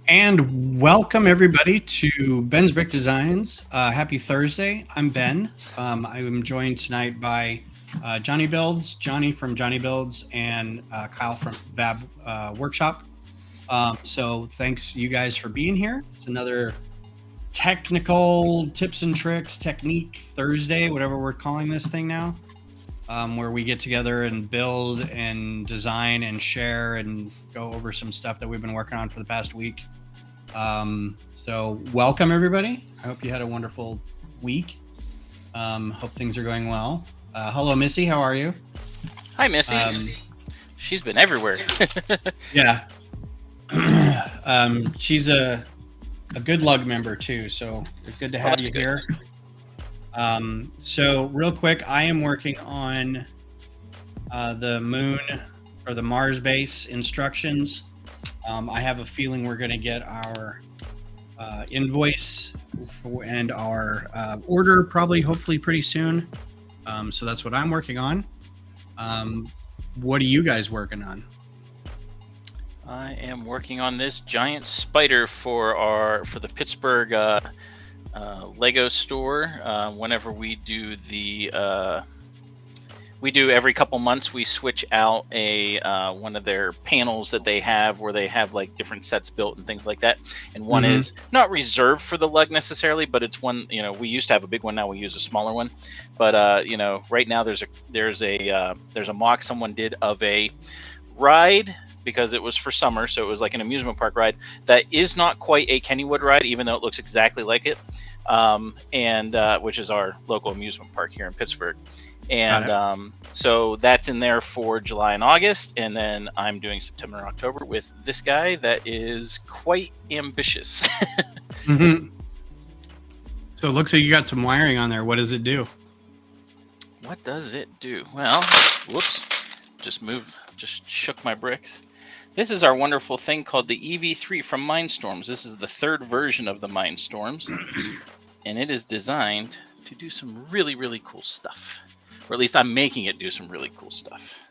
And welcome everybody to Ben's Brick Designs. Happy Thursday. I'm Ben. I am joined tonight by Johnny Builds, Johnny from Johnny Builds, and Kyle from Vab Workshop. So thanks you guys for being here. It's another technical tips and tricks technique Thursday, whatever we're calling this thing now, where we get together and build and design and share and go over some stuff that we've been working on for the past week. So welcome everybody. I hope you had a wonderful week. Hope things are going well. Hello Missy, how are you? Hi Missy. She's been everywhere. Yeah. She's a good lug member too, so it's good to have you here. So real quick, I am working on the moon or the Mars base instructions. I have a feeling we're going to get our invoice and our order probably hopefully pretty soon. So that's what I'm working on. What are you guys working on? I am working on this giant spider for the Pittsburgh Lego store. Whenever we do we do every couple months, we switch out a one of their panels that they have where they have like different sets built and things like that. And one is not reserved for the lug necessarily, but it's one, we used to have a big one, now we use a smaller one. But right now there's a mock someone did of a ride, because it was for summer, so it was like an amusement park ride that is not quite a Kennywood ride, even though it looks exactly like it, which is our local amusement park here in Pittsburgh. And so that's in there for July and August, and then I'm doing September and October with this guy that is quite ambitious. So it looks like you got some wiring on there. What does it do? What does it do? Well, whoops, just shook my bricks. This is our wonderful thing called the EV3 from Mindstorms. This is the third version of the Mindstorms, and it is designed to do some really, really cool stuff. Or at least I'm making it do some really cool stuff.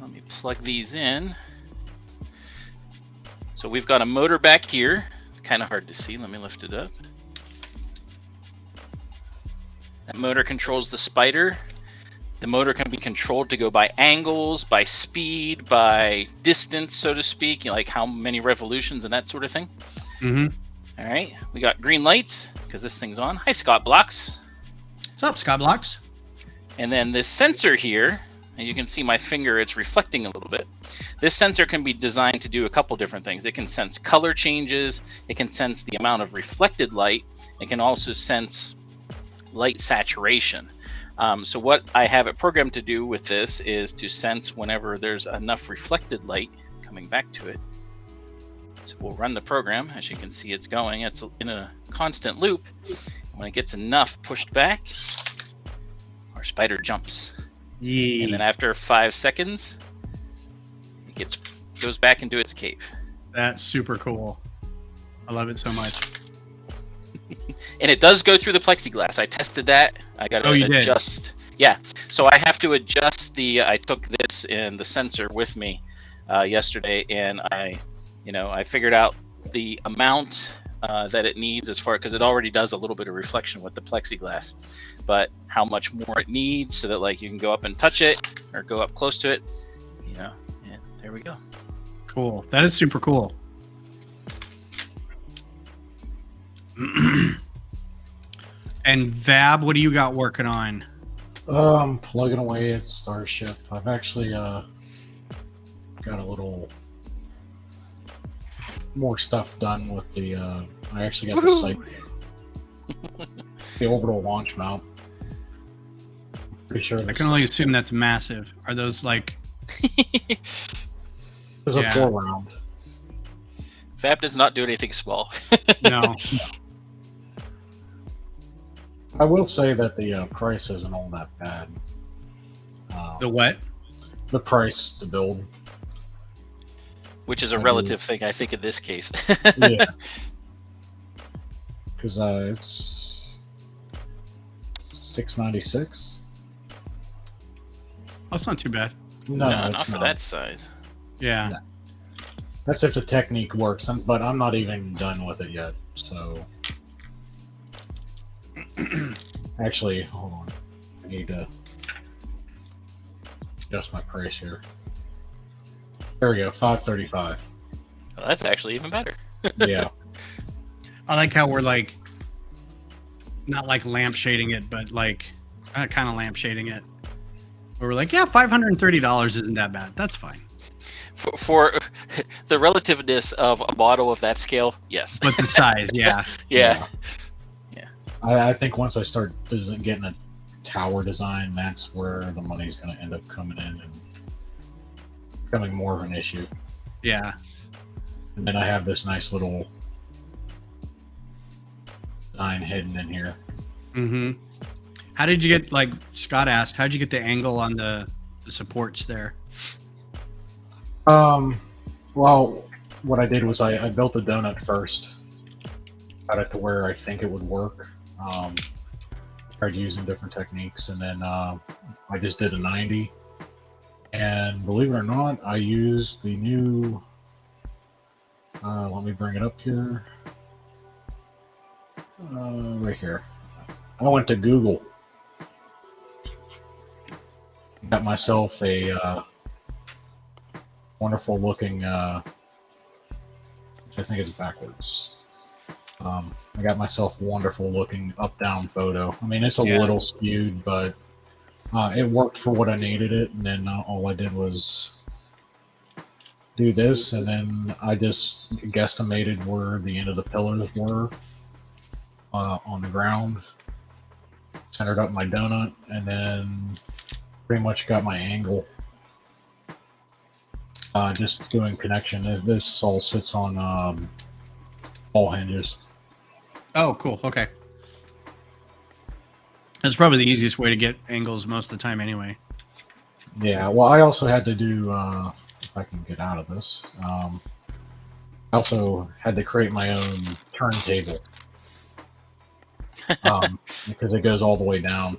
Let me plug these in. So we've got a motor back here. It's kind of hard to see. Let me lift it up. That motor controls the spider. The motor can be controlled to go by angles, by speed, by distance, so to speak, like how many revolutions and that sort of thing. All right, we got green lights because this thing's on. Hi, Scott Blocks. What's up, Scott Blocks? And then this sensor here, and you can see my finger, it's reflecting a little bit. This sensor can be designed to do a couple different things. It can sense color changes. It can sense the amount of reflected light. It can also sense light saturation. So what I have it programmed to do with this is to sense whenever there's enough reflected light coming back to it. So we'll run the program. As you can see, it's going. It's in a constant loop. When it gets enough pushed back, our spider jumps. Yeah. And then after 5 seconds, it goes back into its cave. That's super cool. I love it so much. And it does go through the plexiglass. I tested that. I got to adjust. Did. Yeah. So I have to adjust I took this and the sensor with me yesterday, and I figured out the amount that it needs as far, because it already does a little bit of reflection with the plexiglass, but how much more it needs so that like you can go up and touch it or go up close to it, and there we go. Cool. That is super cool. And Vab, what do you got working on? Plugging away at Starship. I've actually got a little more stuff done with the I actually got the site, the orbital launch mount. Pretty sure I can only assume that's massive. Are those like there's a 4 round. Fab does not do anything small. No. I will say that the price isn't all that bad. The what? The price to build. Which is a relative thing, I think, in this case. Yeah. Because it's $6.96. That's not too bad. No, not it's for not. that size. Yeah. No. That's if the technique works, but I'm not even done with it yet. So, actually, hold on. I need to adjust my price here. There we go, $5.35. Well, that's actually even better. Yeah. I like how we're like, not like lampshading it, but like kind of lampshading it. Where we're like, yeah, $530 isn't that bad. That's fine. For the relativeness of a model of that scale, yes. But the size, yeah. Yeah. I think once I start getting a tower design, that's where the money's going to end up coming in and becoming more of an issue. Yeah. And then I have this nice little design hidden in here. Mm-hmm. How did you get, like Scott asked, how'd you get the angle on the supports there? Well, what I did was I built a donut first. Got it to where I think it would work. Tried using different techniques, and then I just did a 90. And believe it or not, I used the new. Let me bring it up here. Right here. I went to Google. Got myself a wonderful looking. I think it's backwards. I got myself a wonderful looking up-down photo. I mean, it's a little skewed, but it worked for what I needed it. And then all I did was do this, and then I just guesstimated where the end of the pillars were on the ground, centered up my donut, and then pretty much got my angle. Just doing connection. This all sits on ball hinges. Oh, cool. Okay. That's probably the easiest way to get angles most of the time anyway. Yeah, well, I also had to do, if I can get out of this, I also had to create my own turntable because it goes all the way down.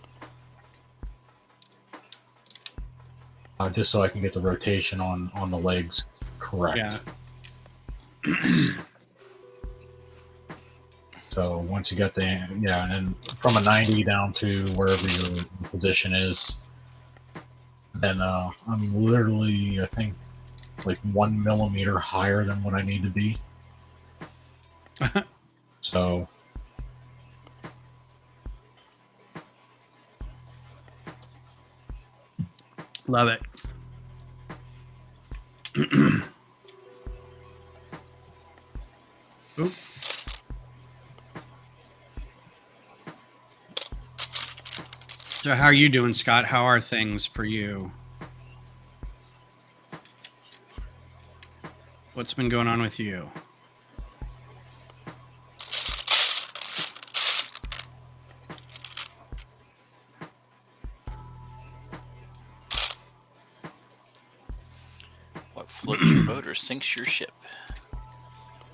Just so I can get the rotation on the legs correct. Yeah. So once you got and then from a 90 down to wherever your position is, then I'm literally, I think, like 1 millimeter higher than what I need to be. So Love it. Oop. So how are you doing, Scott? How are things for you? What's been going on with you? What floats your boat or sinks your ship?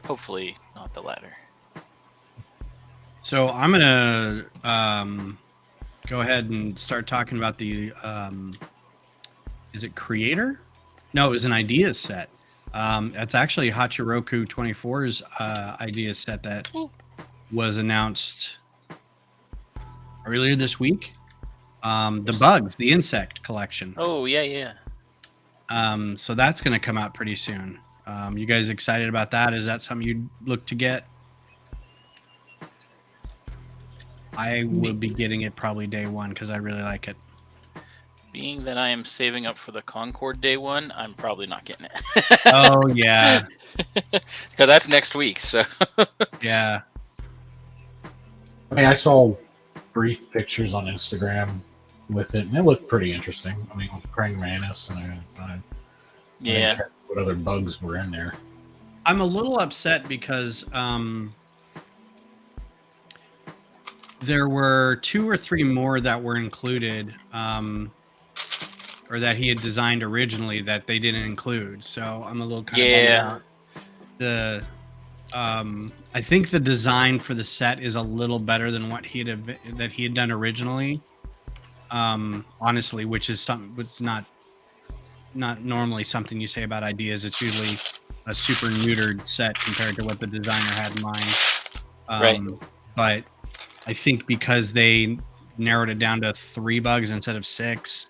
Hopefully not the latter. So I'm gonna go ahead and start talking about the is it creator? No, it was an idea set. It's actually Hachiroku 24's idea set that was announced earlier this week. The bugs, the insect collection. Oh yeah. So that's going to come out pretty soon. You guys excited about that? Is that something you'd look to get? I will be getting it probably day one because I really like it. Being that I am saving up for the Concord day one, I'm probably not getting it. Oh yeah, because that's next week. So yeah. I mean, I saw brief pictures on Instagram with it, and it looked pretty interesting. I mean, with praying mantis, and I yeah, didn't catch what other bugs were in there. I'm a little upset because there were 2 or 3 more that were included, or that he had designed originally that they didn't include. So I'm a little kind of bummed out. The I think the design for the set is a little better than what he had done originally. Honestly, which is something, it's not normally something you say about ideas. It's usually a super neutered set compared to what the designer had in mind. Right. But I think because they narrowed it down to 3 bugs instead of 6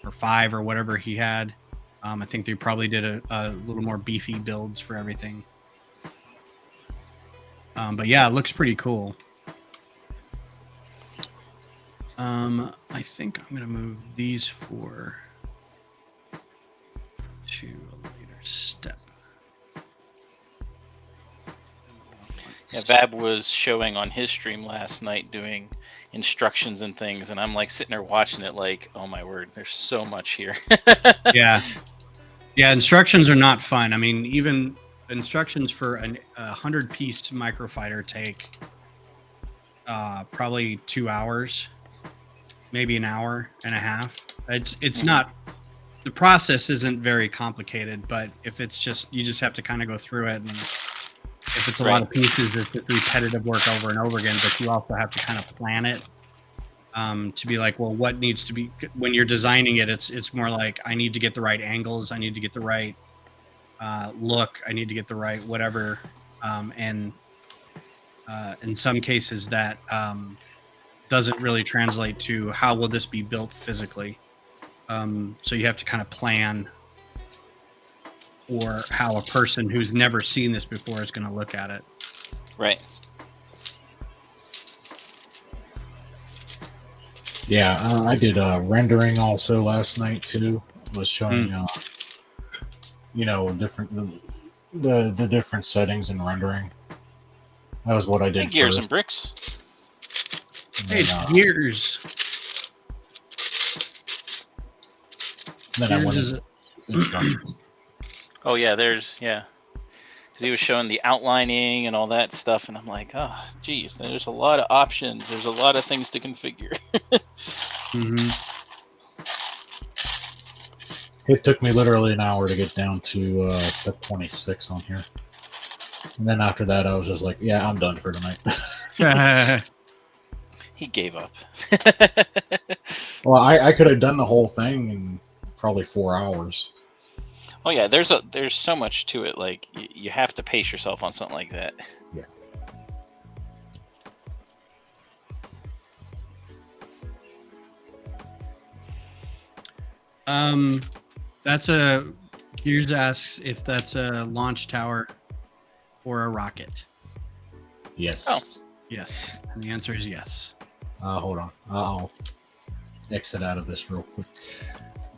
or 5 or whatever he had, I think they probably did a little more beefy builds for everything. But yeah, it looks pretty cool. I think I'm gonna move these 4 to a later step. Yeah, Vab was showing on his stream last night doing instructions and things, and I'm like sitting there watching it like, oh my word, there's so much here. Yeah, instructions are not fun. I mean, even instructions for a 100-piece microfighter take probably 2 hours, maybe an hour and a half. It's not, the process isn't very complicated, but if it's just, you just have to kind of go through it, and if it's a lot of pieces, it's just repetitive work over and over again. But you also have to kind of plan it, to be like, well, what needs to be, when you're designing it, it's more like, I need to get the right angles, I need to get the right look, I need to get the right whatever, and in some cases that doesn't really translate to how will this be built physically. So you have to kind of plan, or how a person who's never seen this before is going to look at it. Right. Yeah, I did rendering also last night too. Was showing different the different settings in rendering. That was what I did. Gears and bricks. Hey, it's gears. Then I went into instructions. Oh yeah, because he was showing the outlining and all that stuff, and I'm like, oh, geez, there's a lot of options. There's a lot of things to configure. It took me literally an hour to get down to step 26 on here. And then after that, I was just like, yeah, I'm done for tonight. He gave up. Well, I could have done the whole thing in probably 4 hours. Oh yeah, there's so much to it. Like you have to pace yourself on something like that. Yeah. Gears asks if that's a launch tower or a rocket. Yes. Oh. Yes. And the answer is yes. Hold on. I'll exit out of this real quick.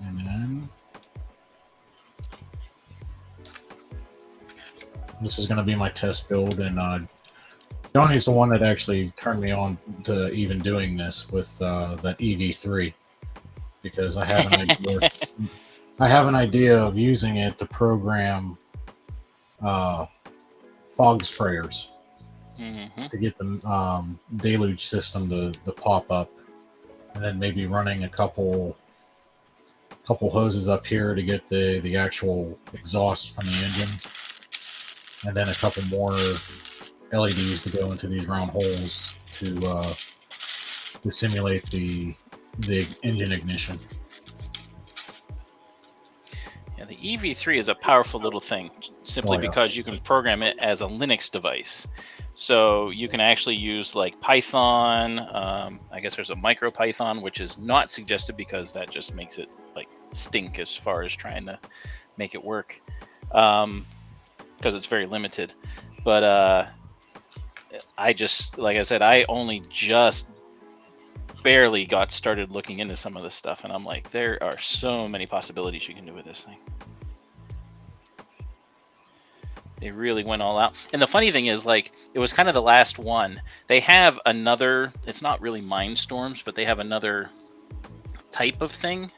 And then this is going to be my test build, and Johnny's the one that actually turned me on to even doing this with that EV3, because I have an idea. I have an idea of using it to program fog sprayers to get the deluge system to pop up, and then maybe running a couple hoses up here to get the actual exhaust from the engines, and then a couple more LEDs to go into these round holes to simulate the engine ignition. Yeah, the EV3 is a powerful little thing, simply because you can program it as a Linux device. So you can actually use like Python. I guess there's a MicroPython, which is not suggested because that just makes it like stink as far as trying to make it work, because it's very limited. But I just, like I said, I only just barely got started looking into some of this stuff, and I'm like, there are so many possibilities you can do with this thing. They really went all out. And the funny thing is, like, it was kind of the last one. They have another, it's not really Mindstorms, but they have another type of thing.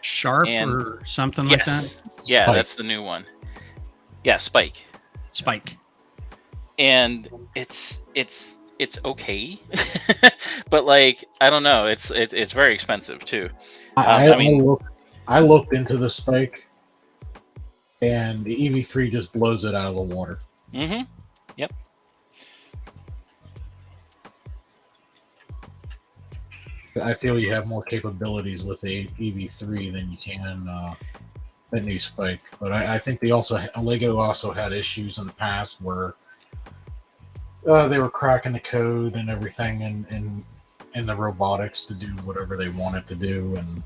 Sharp or something like that? Yeah, Spike. that's the new one. Yeah, Spike. spike. And it's okay, but like I don't know, it's very expensive too. I looked into the spike, and the EV3 just blows it out of the water. Mm-hmm. Yep. I feel you have more capabilities with the EV3 than you can the new spike. But I think Lego also had issues in the past where they were cracking the code and everything in the robotics to do whatever they wanted to do, and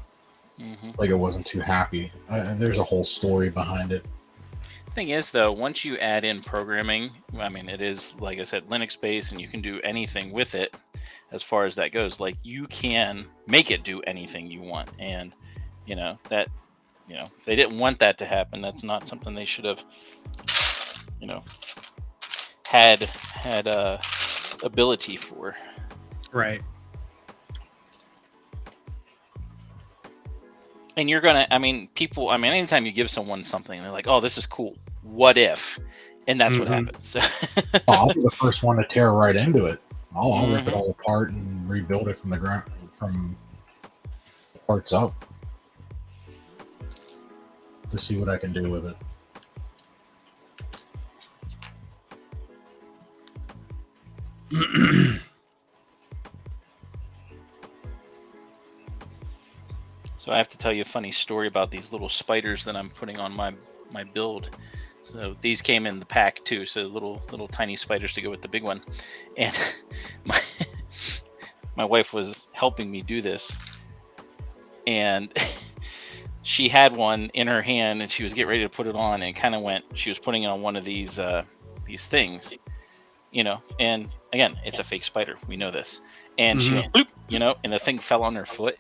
Lego wasn't too happy. There's a whole story behind it. Thing is, though, once you add in programming, I mean, it is, like I said, Linux based, and you can do anything with it as far as that goes. Like, you can make it do anything you want, and that if they didn't want that to happen, that's not something they should have had ability for. Right. And you're gonna, people, anytime you give someone something, they're like, "Oh, this is cool. What if?" And that's what happens. So I'll be the first one to tear right into it. I'll rip it all apart and rebuild it from the ground, from parts up, to see what I can do with it. So I have to tell you a funny story about these little spiders that I'm putting on my build. So these came in the pack too, so little tiny spiders to go with the big one. And my wife was helping me do this, and she had one in her hand, and she was getting ready to put it on, and kind of went. She was putting it on one of these things, And again, it's a fake spider. We know this. And she went bloop, and the thing fell on her foot,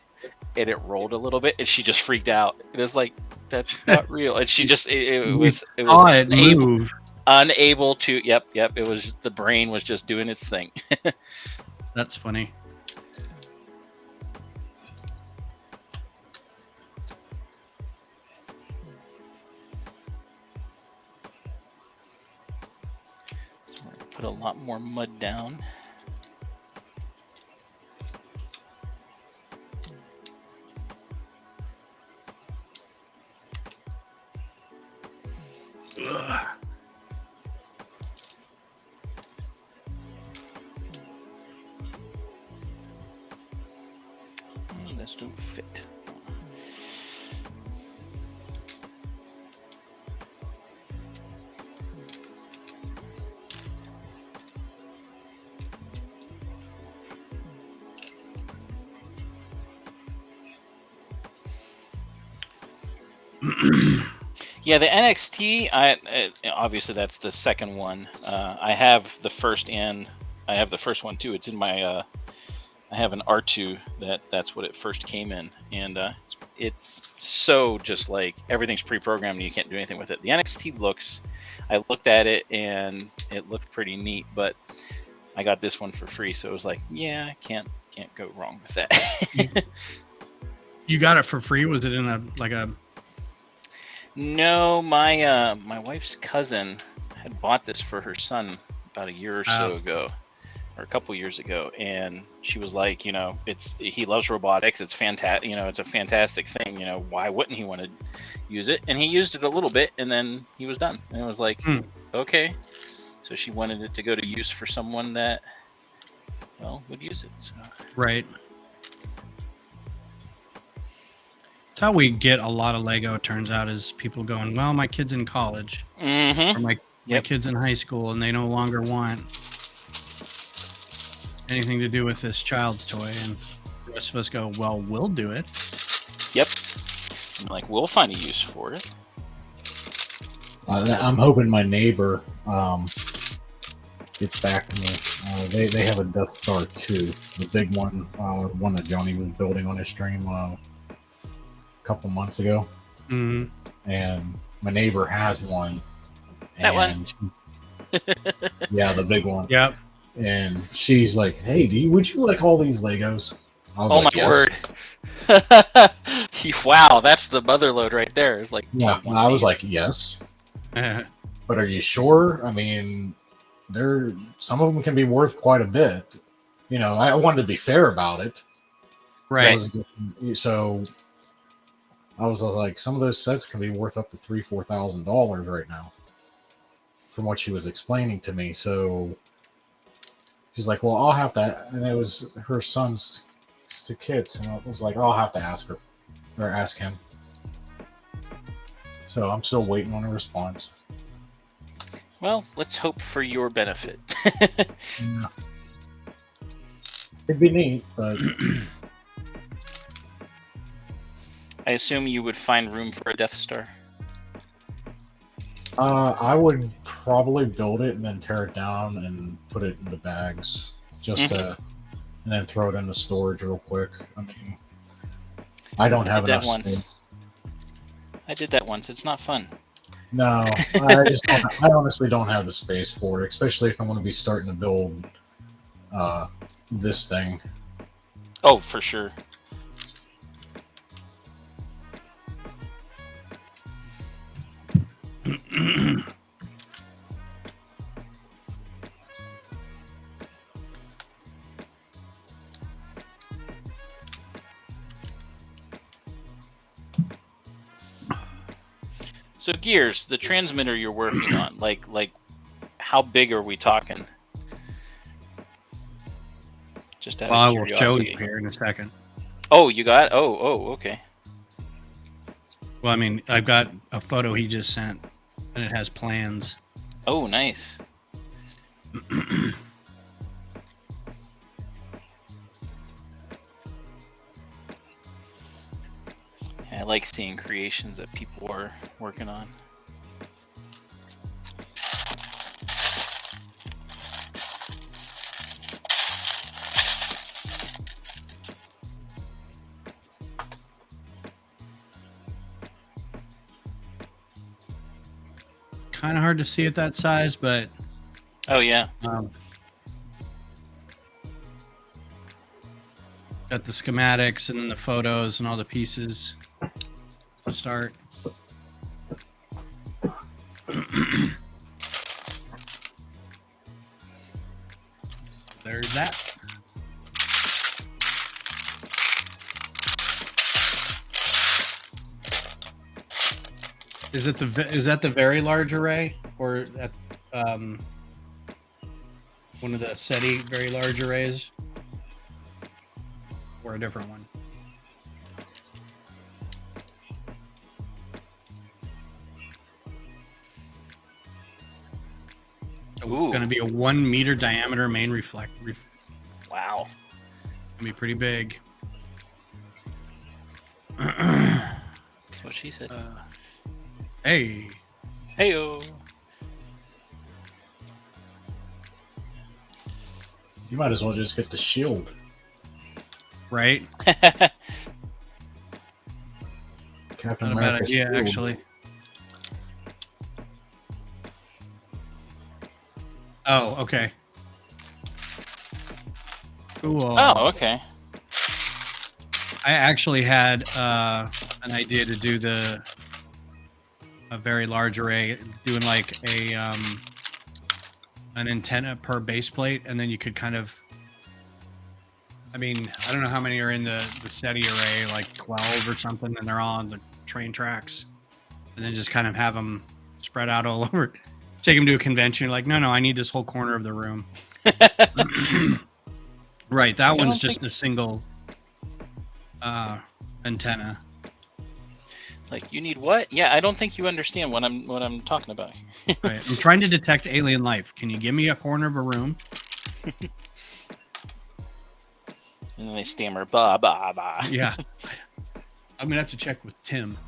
and it rolled a little bit, and she just freaked out. It was like, that's not real. And she just it was unable to. Yep. It was, the brain was just doing its thing. That's funny. So we're gonna put a lot more mud down. This don't fit. Yeah, the NXT, obviously that's the second one. I have the first one too. It's in my I have an R2 that's what it first came in, and it's so just like everything's pre-programmed and you can't do anything with it. The NXT I looked at it and it looked pretty neat, but I got this one for free, so it was like, yeah, I can't go wrong with that. You got it for free? Was it in a No, my wife's cousin had bought this for her son about a year or so ago, or a couple years ago, and she was like, he loves robotics. It's fantastic. It's a fantastic thing. Why wouldn't he want to use it? And he used it a little bit, and then he was done. And it was like, okay. So she wanted it to go to use for someone that, would use it. So. Right. It's how we get a lot of Lego, it turns out, is people going, well, my kid's in college. Or my kid's in high school, and they no longer want anything to do with this child's toy. And the rest of us go, well, we'll do it. Yep. I'm like, we'll find a use for it. I'm hoping my neighbor gets back to me. They have a Death Star 2, the big one, one that Johnny was building on his stream a couple months ago. And my neighbor has one. That one? Yeah, the big one. Yep. And she's like, hey, would you like all these Legos? I was like, my word. Wow, that's the mother load right there. It's like, yeah, I was like, yes. But are you sure? I mean, some of them can be worth quite a bit. You know, I wanted to be fair about it. Right. So I was like, some of those sets can be worth up to $3,000-$4,000 right now, from what she was explaining to me. So she's like, well, I'll have to, and it was her son's kids, and I was like, I'll have to ask her or ask him. So I'm still waiting on a response. Well, let's hope for your benefit. Yeah. It'd be neat, but I assume you would find room for a Death Star. I would probably build it and then tear it down and put it into bags, and then throw it into storage real quick. I mean, I don't have enough space. I did that once. It's not fun. No, I honestly don't have the space for it, especially if I'm going to be starting to build this thing. Oh, for sure. So Gears, the transmitter you're working on, like how big are we talking? Just out of curiosity. I will show you here in a second. Oh, you got? Oh, okay. Well, I mean, I've got a photo he just sent, and it has plans. Oh, nice. I like seeing creations that people are working on. Kind of hard to see at that size, but oh yeah, got the schematics and then the photos and all the pieces to start. There's that. Is that the very large array, or that one of the SETI very large arrays, or a different one? Ooh. Going to be a 1 meter diameter main reflector. Wow. Gonna be pretty big. That's what she said. Hey. Heyo. You might as well just get the shield. Right? Captain Not a bad America's idea, shield. actually. Oh, okay. Cool. Oh, okay. I actually had an idea to do a very large array, doing like an antenna per base plate, and then you could kind of, I mean, I don't know how many are in the SETI array, like 12 or something, and they're all on the train tracks, and then just kind of have them spread out all over. Take them to a convention, like, no, I need this whole corner of the room. Right, that one's just a single antenna. Like, you need what? Yeah, I don't think you understand what I'm talking about. Right. I'm trying to detect alien life. Can you give me a corner of a room? And then they stammer, ba ba ba. Yeah. I'm gonna have to check with Tim.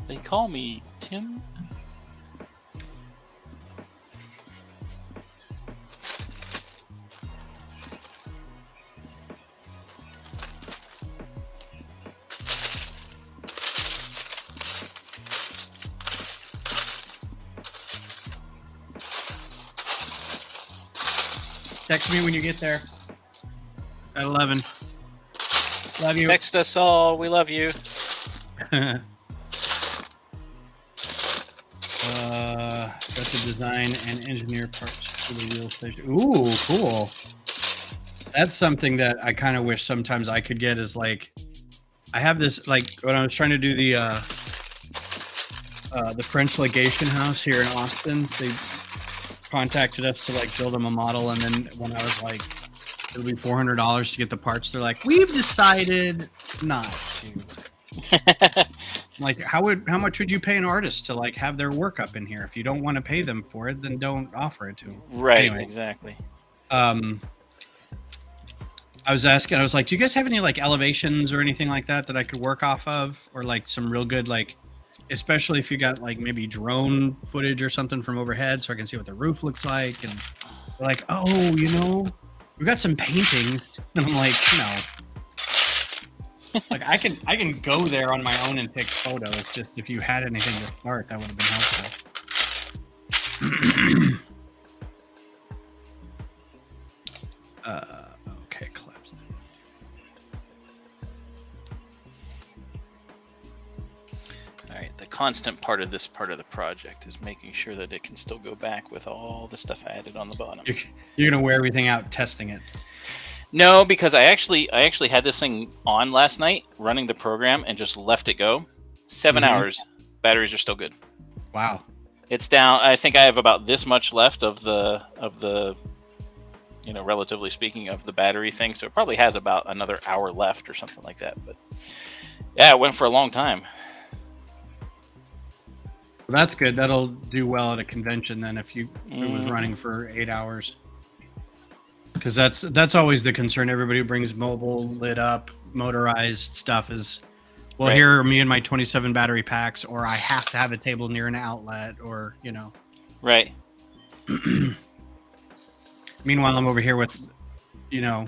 They call me Tim. Text me when you get there. At 11. Love you. Text us all. We love you. got to design and engineer parts for the wheel station. Ooh, cool. That's something that I kind of wish sometimes I could get is like, I have this, like when I was trying to do the French legation house here in Austin, they contacted us to like build them a model. And then when I was like, it'll be $400 to get the parts, they're like, we've decided not to. Like, how much would you pay an artist to like have their work up in here? If you don't want to pay them for it, then don't offer it to them. Right, anyway, exactly. I was asking, I was like, do you guys have any like elevations or anything like that that I could work off of? Or like some real good, like, especially if you got like maybe drone footage or something from overhead so I can see what the roof looks like. And they're like, oh, you know, we got some paintings. And I'm like, no. Like I can go there on my own and take photos. Just if you had anything to start, that would have been helpful. Okay, collapse that. All right, the constant part of this part of the project is making sure that it can still go back with all the stuff I added on the bottom. You're gonna wear everything out testing it. No, because I actually had this thing on last night, running the program, and just left it go. 7 hours, batteries are still good. Wow. It's down. I think I have about this much left of the you know, relatively speaking, of the battery thing. So it probably has about another hour left or something like that. But yeah, it went for a long time. Well, that's good. That'll do well at a convention then if it was running for 8 hours. Because that's always the concern. Everybody who brings mobile, lit up, motorized stuff is, well, here are me and my 27 battery packs, or I have to have a table near an outlet, or, you know. Right. Meanwhile, I'm over here with, you know,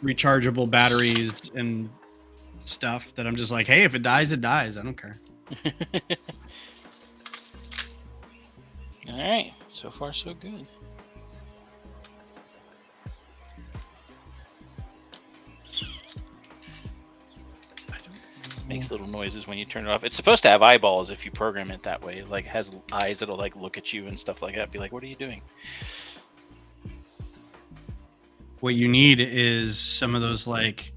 rechargeable batteries and stuff that I'm just like, hey, if it dies, it dies. I don't care. All right. So far, so good. Makes little noises when you turn it off. It's supposed to have eyeballs if you program it that way. It like has eyes that'll like look at you and stuff like that. Be like, what are you doing? What you need is some of those like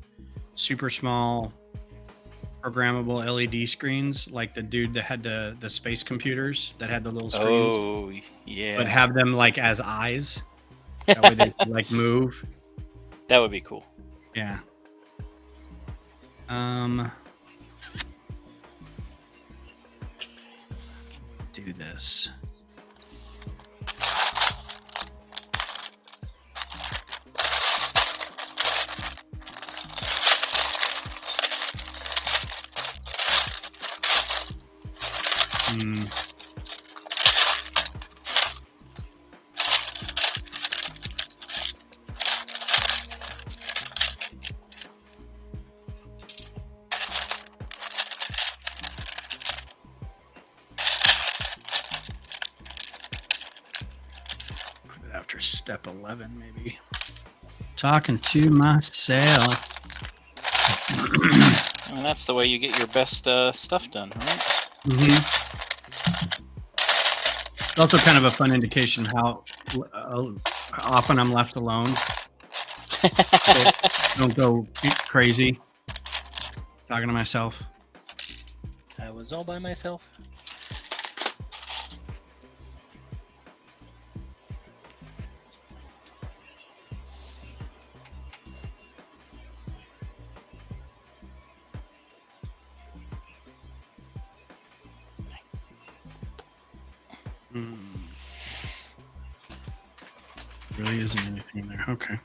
super small programmable LED screens, like the dude that had the space computers that had the little screens. Oh, yeah. But have them like as eyes. That way they could, like move. That would be cool. Yeah. Do this. Put it after step 11, maybe. Talking to myself. And that's the way you get your best stuff done, right? It's also kind of a fun indication how often I'm left alone. So don't go crazy talking to myself. I was all by myself. Really isn't anything there. Okay.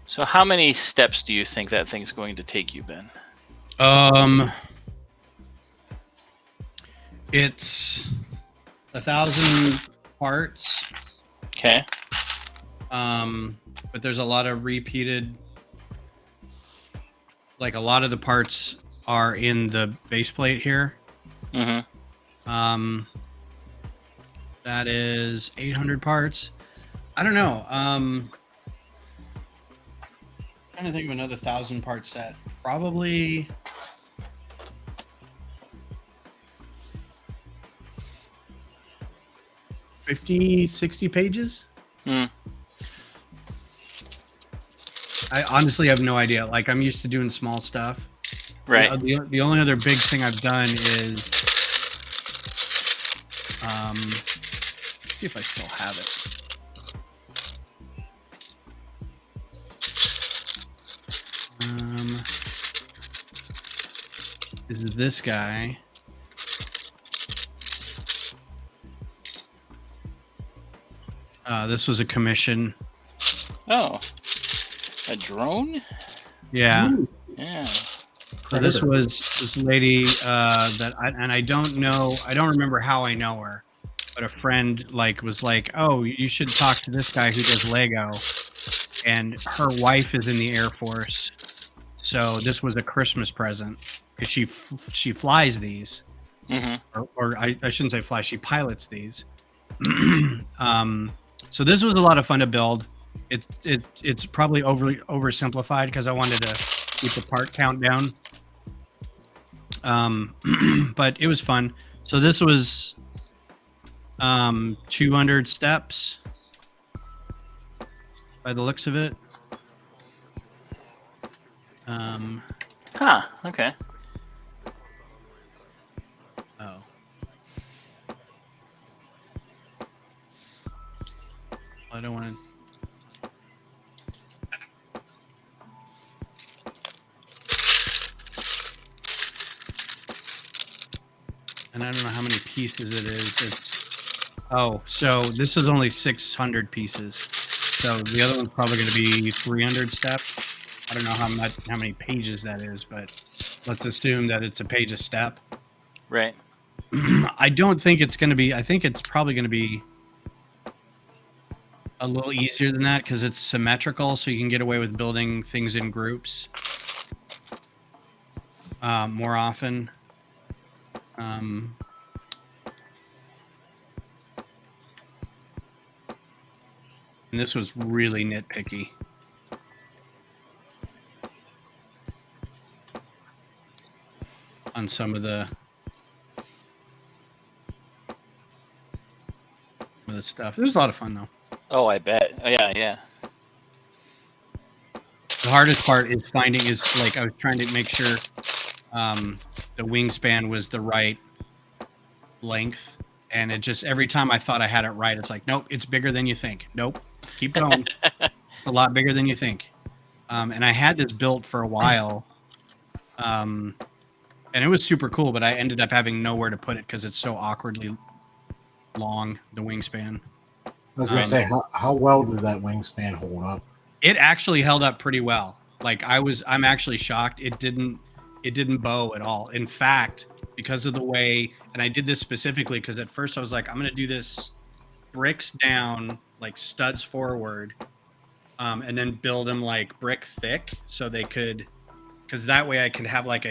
So how many steps do you think that thing's going to take you, Ben? It's 1,000 parts. Okay. But there's a lot of repeated, like a lot of the parts are in the base plate here. That is 800 parts. I don't know. Trying to think of another 1,000 part set. Probably 50, 60 pages. I honestly have no idea. Like, I'm used to doing small stuff. Right. The only other big thing I've done is see if I still have it. Is this guy? This was a commission. Oh, a drone? Yeah. Yeah. So this was this lady I don't know. I don't remember how I know her, but a friend was like, "Oh, you should talk to this guy who does Lego," and her wife is in the Air Force, so this was a Christmas present because she flies these, or I shouldn't say fly. She pilots these. So this was a lot of fun to build. It's probably oversimplified because I wanted to keep the part count down. But it was fun. So this was 200 steps by the looks of it. Okay. Oh. I don't want to. And I don't know how many pieces it is. So this is only 600 pieces. So the other one's probably going to be 300 steps. I don't know how many pages that is, but let's assume that it's a page a step. Right. I don't think it's going to be. I think it's probably going to be a little easier than that because it's symmetrical, so you can get away with building things in groups more often. And this was really nitpicky. On some of the stuff. It was a lot of fun though. Oh, I bet. Oh, yeah. The hardest part is I was trying to make sure the wingspan was the right length, and it just every time I thought I had it right, it's like, nope, it's bigger than you think. Nope, keep going. It's a lot bigger than you think. And I had this built for a while, and it was super cool, but I ended up having nowhere to put it because it's so awkwardly long, the wingspan. I was gonna say, how well did that wingspan hold up? It actually held up pretty well. I'm actually shocked. It didn't bow at all. In fact, because of the way, and I did this specifically because at first I was like, I'm going to do this bricks down, like studs forward, and then build them like brick thick so they could, because that way I could have like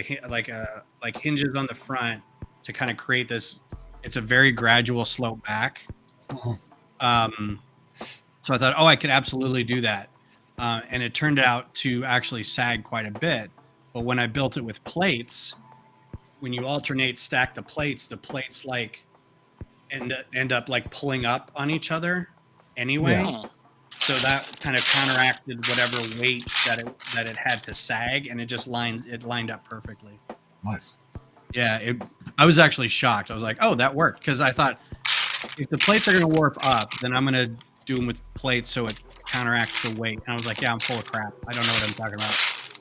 hinges on the front to kind of create this. It's a very gradual slope back. So I thought, I could absolutely do that. And it turned out to actually sag quite a bit. But when I built it with plates, when you stack the plates like end up like pulling up on each other anyway. Yeah. So that kind of counteracted whatever weight that it had to sag, and it lined up perfectly. Nice. Yeah, I was actually shocked. I was like, oh, that worked, because I thought if the plates are going to warp up, then I'm going to do them with plates so it counteracts the weight. And I was like, yeah, I'm full of crap. I don't know what I'm talking about.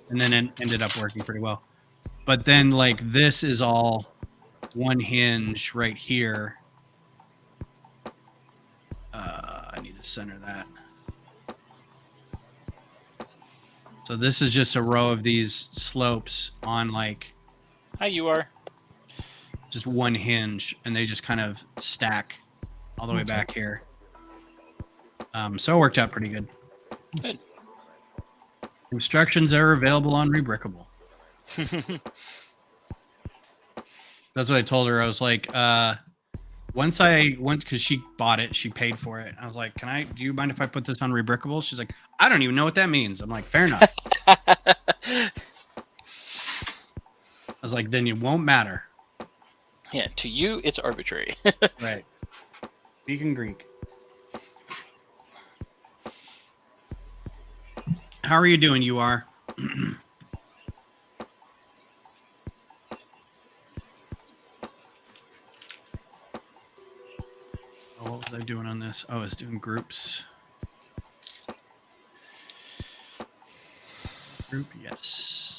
And then it ended up working pretty well. But then like this is all one hinge right here. I need to center that. So this is just a row of these slopes on like. Hi, you are. Just one hinge, and they just kind of stack all the way back here. So it worked out pretty good. Good. Instructions are available on Rebrickable. That's what I told her. I was like, once I went, because she bought it, she paid for it. I was like, do you mind if I put this on Rebrickable? She's like, I don't even know what that means. I'm like, fair enough. I was like, then it won't matter. Yeah, to you, it's arbitrary. Right. Speaking Greek. How are you doing, you are? What was I doing on this? Oh, I was doing groups. Group, yes.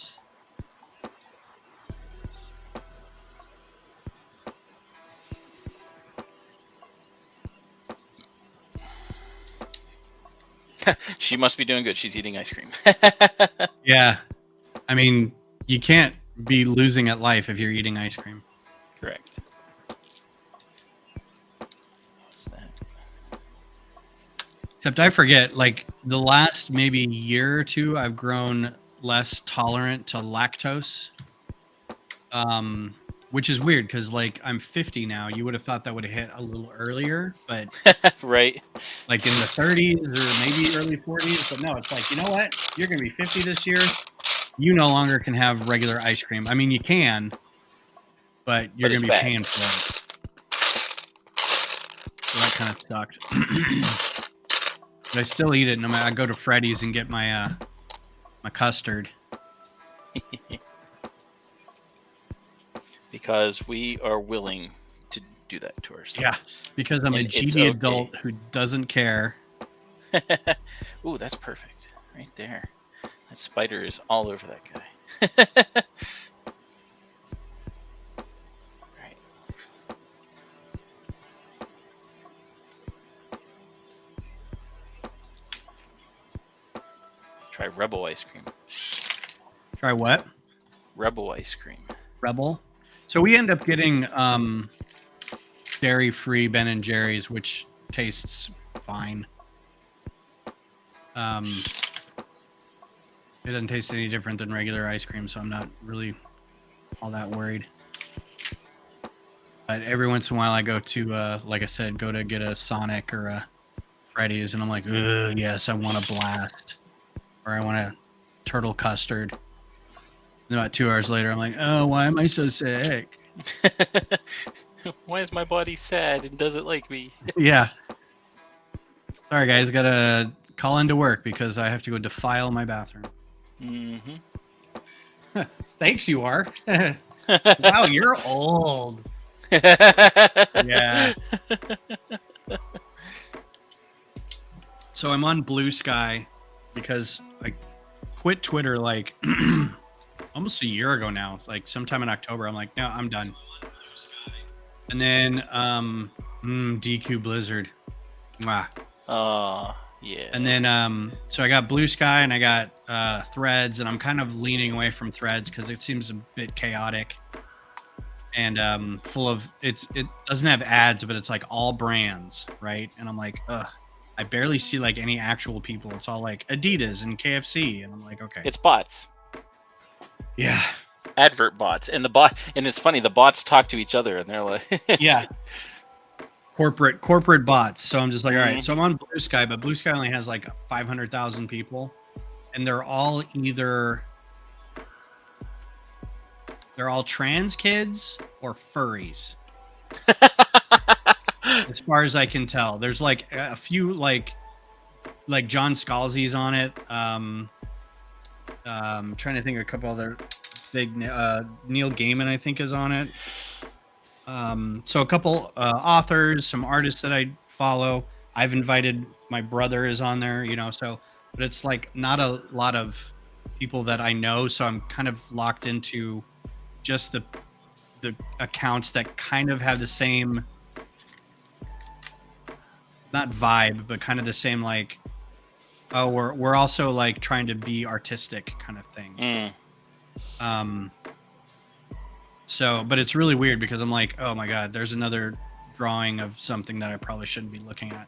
She must be doing good. She's eating ice cream. Yeah. I mean, you can't be losing at life if you're eating ice cream. Correct. What's that? Except I forget, like the last maybe year or two, I've grown less tolerant to lactose. Which is weird because like I'm 50 now. You would have thought that would have hit a little earlier, but Right. like in the 30s or maybe early 40s. But no, it's like, you know what? You're gonna be 50 this year. You no longer can have regular ice cream. I mean, you can, but you're gonna be bad. paying for it. So that kind of sucked. But I still eat it. No matter, I go to Freddy's and get my my custard. Because we are willing to do that to ourselves. Yeah, because I'm a And it's GD okay. adult who doesn't care. Ooh, that's perfect. Right there. That spider is all over that guy. Right. Try Rebel ice cream. Try what? Rebel ice cream. Rebel. So we end up getting dairy-free Ben and Jerry's, which tastes fine. It doesn't taste any different than regular ice cream, so I'm not really all that worried. But every once in a while, I go to, like I said, go to get a Sonic or a Freddy's, and I'm like, ugh, yes, I want a blast, or I want a turtle custard. And about 2 hours later, I'm like, oh, why am I so sick? Why is my body sad and doesn't like me? Yeah. Sorry, guys. Gotta call into work because I have to go defile my bathroom. Mm-hmm. Thanks, you are. Wow, you're old. Yeah. So I'm on Blue Sky because I quit Twitter like almost a year ago now. It's like sometime in October. I'm like, no, I'm done. And then DQ Blizzard. Mwah. Yeah. And then so I got Blue Sky and I got Threads, and I'm kind of leaning away from Threads because it seems a bit chaotic and full of it doesn't have ads, but it's like all brands, right? And I'm like, ugh, I barely see like any actual people. It's all like Adidas and KFC, and I'm like, okay. It's bots. Yeah. Advert bots. And it's funny, the bots talk to each other and they're like Yeah. Corporate bots. So I'm just like, all right. So I'm on Blue Sky, but Blue Sky only has like 500,000 people, and they're all trans kids or furries. As far as I can tell, there's like a few like John Scalzi's on it. Trying to think of a couple other big. Neil Gaiman, I think, is on it. So a couple authors, some artists that I follow. I've invited my brother is on there, so, but it's like not a lot of people that I know. So I'm kind of locked into just the accounts that kind of have the same, not vibe, but kind of the same, like, oh, we're also like trying to be artistic kind of thing. So, but it's really weird because I'm like, oh my God, there's another drawing of something that I probably shouldn't be looking at.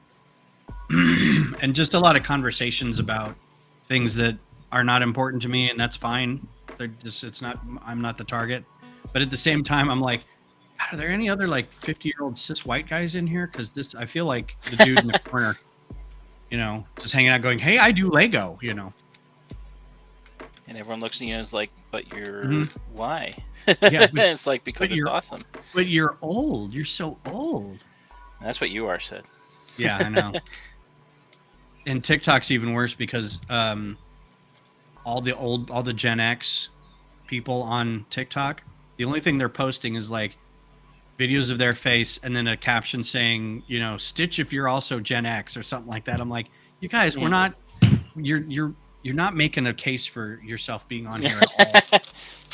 and just a lot of conversations about things that are not important to me, and that's fine. I'm not the target. But at the same time, I'm like, God, are there any other like 50-year-old cis white guys in here? Because I feel like the dude in the corner, just hanging out going, hey, I do Lego, And everyone looks at you and is like, but you're why? Yeah, it's like, because it's awesome. But you're old. You're so old. That's what you are, said. Yeah, I know. And TikTok's even worse because all the Gen X people on TikTok, the only thing they're posting is like videos of their face and then a caption saying, stitch if you're also Gen X or something like that. I'm like, you guys, we're not. You're not making a case for yourself being on here at all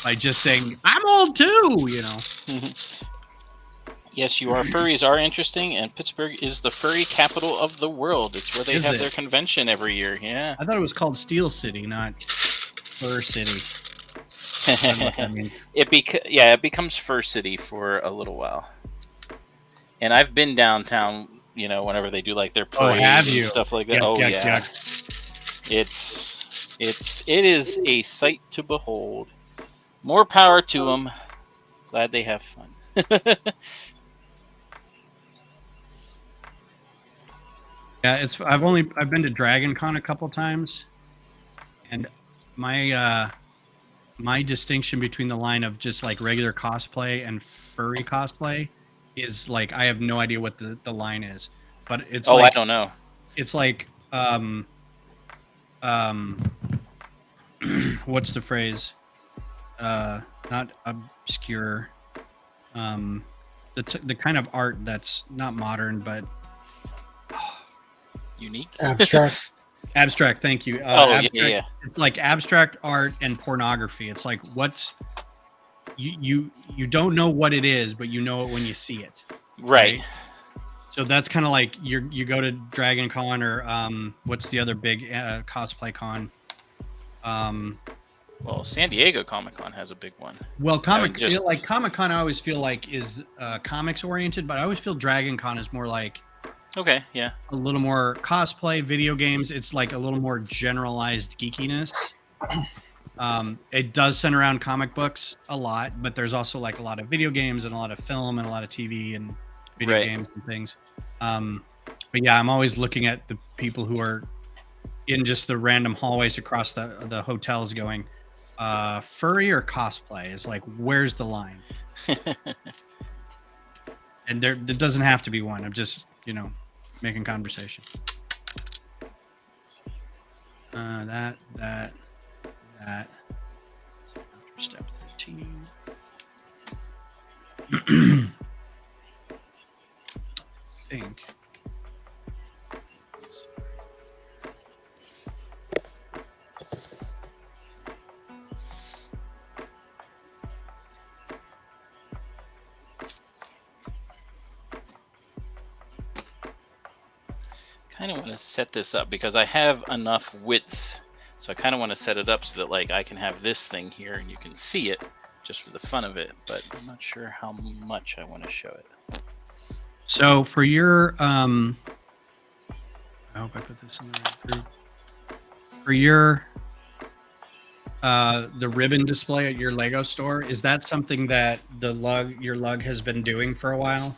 by just saying I'm old too. Yes, you are. Furries are interesting, and Pittsburgh is the furry capital of the world. It's where they have their convention every year. Yeah. I thought it was called Steel City, not Fur City. I don't know what that means. It becomes Fur City for a little while. And I've been downtown, whenever they do like their parades and stuff like that. Yeah. It is a sight to behold. More power to them. Glad they have fun. Yeah, I've been to Dragon Con a couple times, and my distinction between the line of just like regular cosplay and furry cosplay is like I have no idea what the line is, but it's I don't know. It's like what's the phrase? Not obscure. The kind of art that's not modern but unique. Abstract. Thank you. Abstract, yeah. It's like abstract art and pornography. It's like what's you don't know what it is, but you know it when you see it. Right. So that's kind of like you go to Dragon Con or what's the other big cosplay con? Well, San Diego Comic Con has a big one. Well, Comic Con, I always feel like is comics oriented, but I always feel Dragon Con is more like okay, yeah, a little more cosplay, video games. It's like a little more generalized geekiness. It does center around comic books a lot, but there's also like a lot of video games and a lot of film and a lot of TV and video games and things. But yeah, I'm always looking at the people who are in just the random hallways across the hotels going, furry or cosplay is like, where's the line? And there doesn't have to be one. I'm just, making conversation. That. Step 13. Think. I kind of want to set this up because I have enough width, so I kind of want to set it up so that like I can have this thing here and you can see it just for the fun of it, but I'm not sure how much I want to show it. So for your I hope I put this in the right group. For your the ribbon display at your Lego store, is that something that your lug has been doing for a while?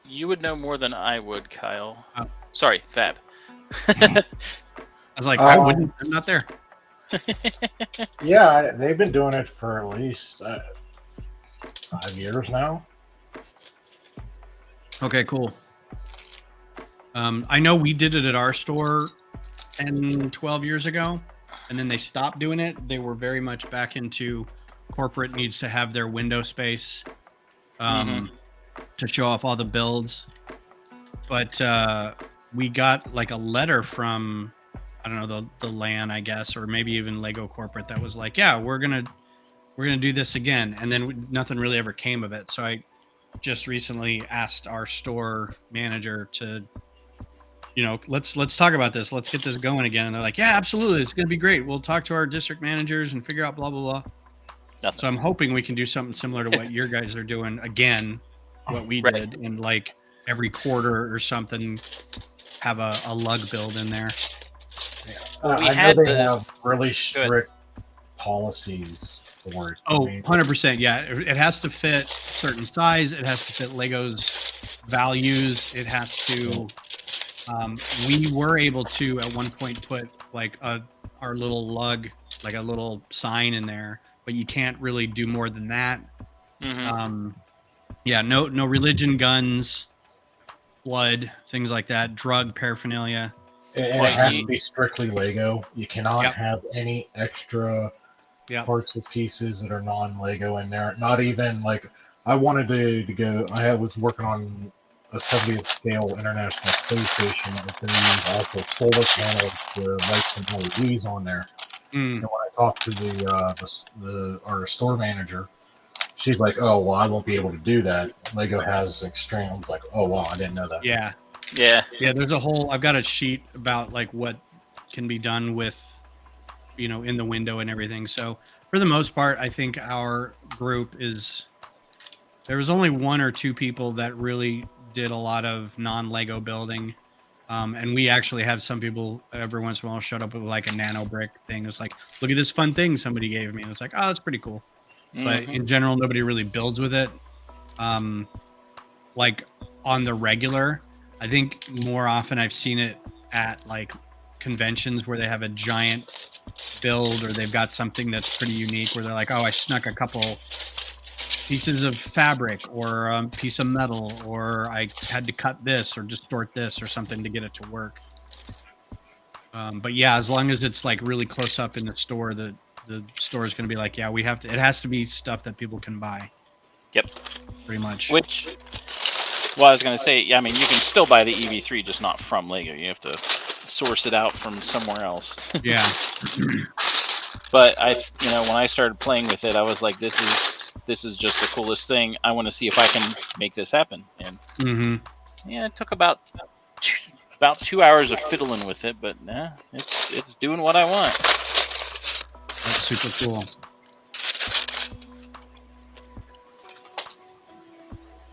You would know more than I would, Kyle. Oh. Sorry, Fab. I was like, I wouldn't. I'm not there. Yeah, they've been doing it for at least 5 years now. Okay, cool. I know we did it at our store 10, 12 years ago, and then they stopped doing it. They were very much back into corporate needs to have their window space to show off all the builds. But we got like a letter from, I don't know, the LAN, I guess, or maybe even Lego corporate that was like, yeah, we're gonna do this again. And then nothing really ever came of it. So I just recently asked our store manager to, let's talk about this. Let's get this going again. And they're like, yeah, absolutely. It's going to be great. We'll talk to our district managers and figure out blah, blah, blah. Nothing. So I'm hoping we can do something similar to what your guys are doing again, what we did. And like, every quarter or something have a lug build in there. Well, we I know had they the- have really strict policies for it. Oh, I mean, 100%. Yeah. It has to fit certain size. It has to fit Lego's values. It has to, we were able to at one point put like our little lug, like a little sign in there, but you can't really do more than that. Yeah, no religion, guns, blood, things like that, drug paraphernalia. and it has to be strictly Lego. You cannot Yep. have any extra Yep. parts or pieces that are non-Lego in there. Not even like I wanted to go. Was working on a 70th scale International Space Station that was going to use also solar panels to light some LEDs on there. And when I talked to our store manager, she's like, "Oh, well, I won't be able to do that. Lego has extreme." I was like, "Oh, wow, I didn't know that." Yeah. Yeah. There's a whole. I've got a sheet about like what can be done with, in the window and everything. So for the most part, I think our group is. There was only one or two people that really did a lot of non-Lego building. And we actually have some people every once in a while showed up with like a nano brick thing. It's like, look at this fun thing somebody gave me. And it's like, oh, that's pretty cool. But in general, nobody really builds with it. Like on the regular, I think more often I've seen it at like conventions where they have a giant build or they've got something that's pretty unique where they're like, oh, I snuck a couple pieces of fabric or a piece of metal, or I had to cut this or distort this or something to get it to work. But yeah, as long as it's like really close up in the store, the store is going to be like, yeah, it has to be stuff that people can buy. Yep. Pretty much. Well, I was going to say, I mean, you can still buy the EV3, just not from Lego. You have to source it out from somewhere else. Yeah. But when I started playing with it, I was like, this is just the coolest thing. I want to see if I can make this happen. And yeah, it took about 2 hours of fiddling with it, but it's doing what I want. That's super cool.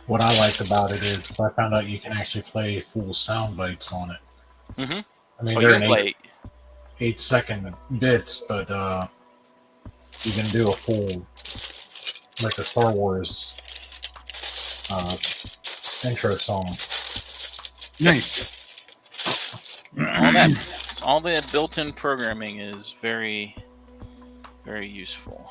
What I liked about it is I found out you can actually play full sound bites on it. I mean, they're in 8-second bits, but you can do a full, like the Star Wars intro song. Nice. All the built-in programming is very, very useful.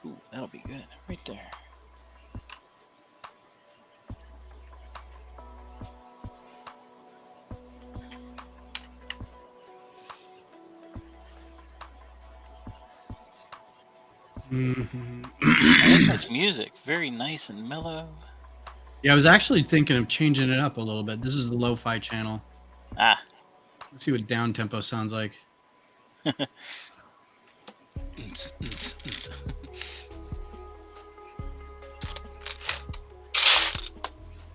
Ooh, that'll be good right there. I like this music. Very nice and mellow. Yeah, I was actually thinking of changing it up a little bit. This is the lo-fi channel. Let's see what down tempo sounds like.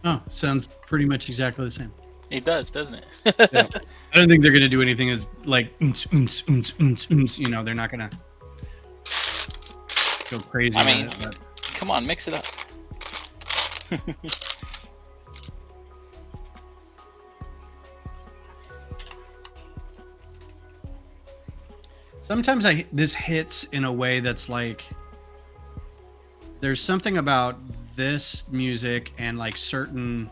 Oh, sounds pretty much exactly the same. It does, doesn't it? Yeah. I don't think they're going to do anything that's like, they're not going to go crazy. I mean, with it, come on, mix it up. Sometimes this hits in a way that's like, there's something about this music and like certain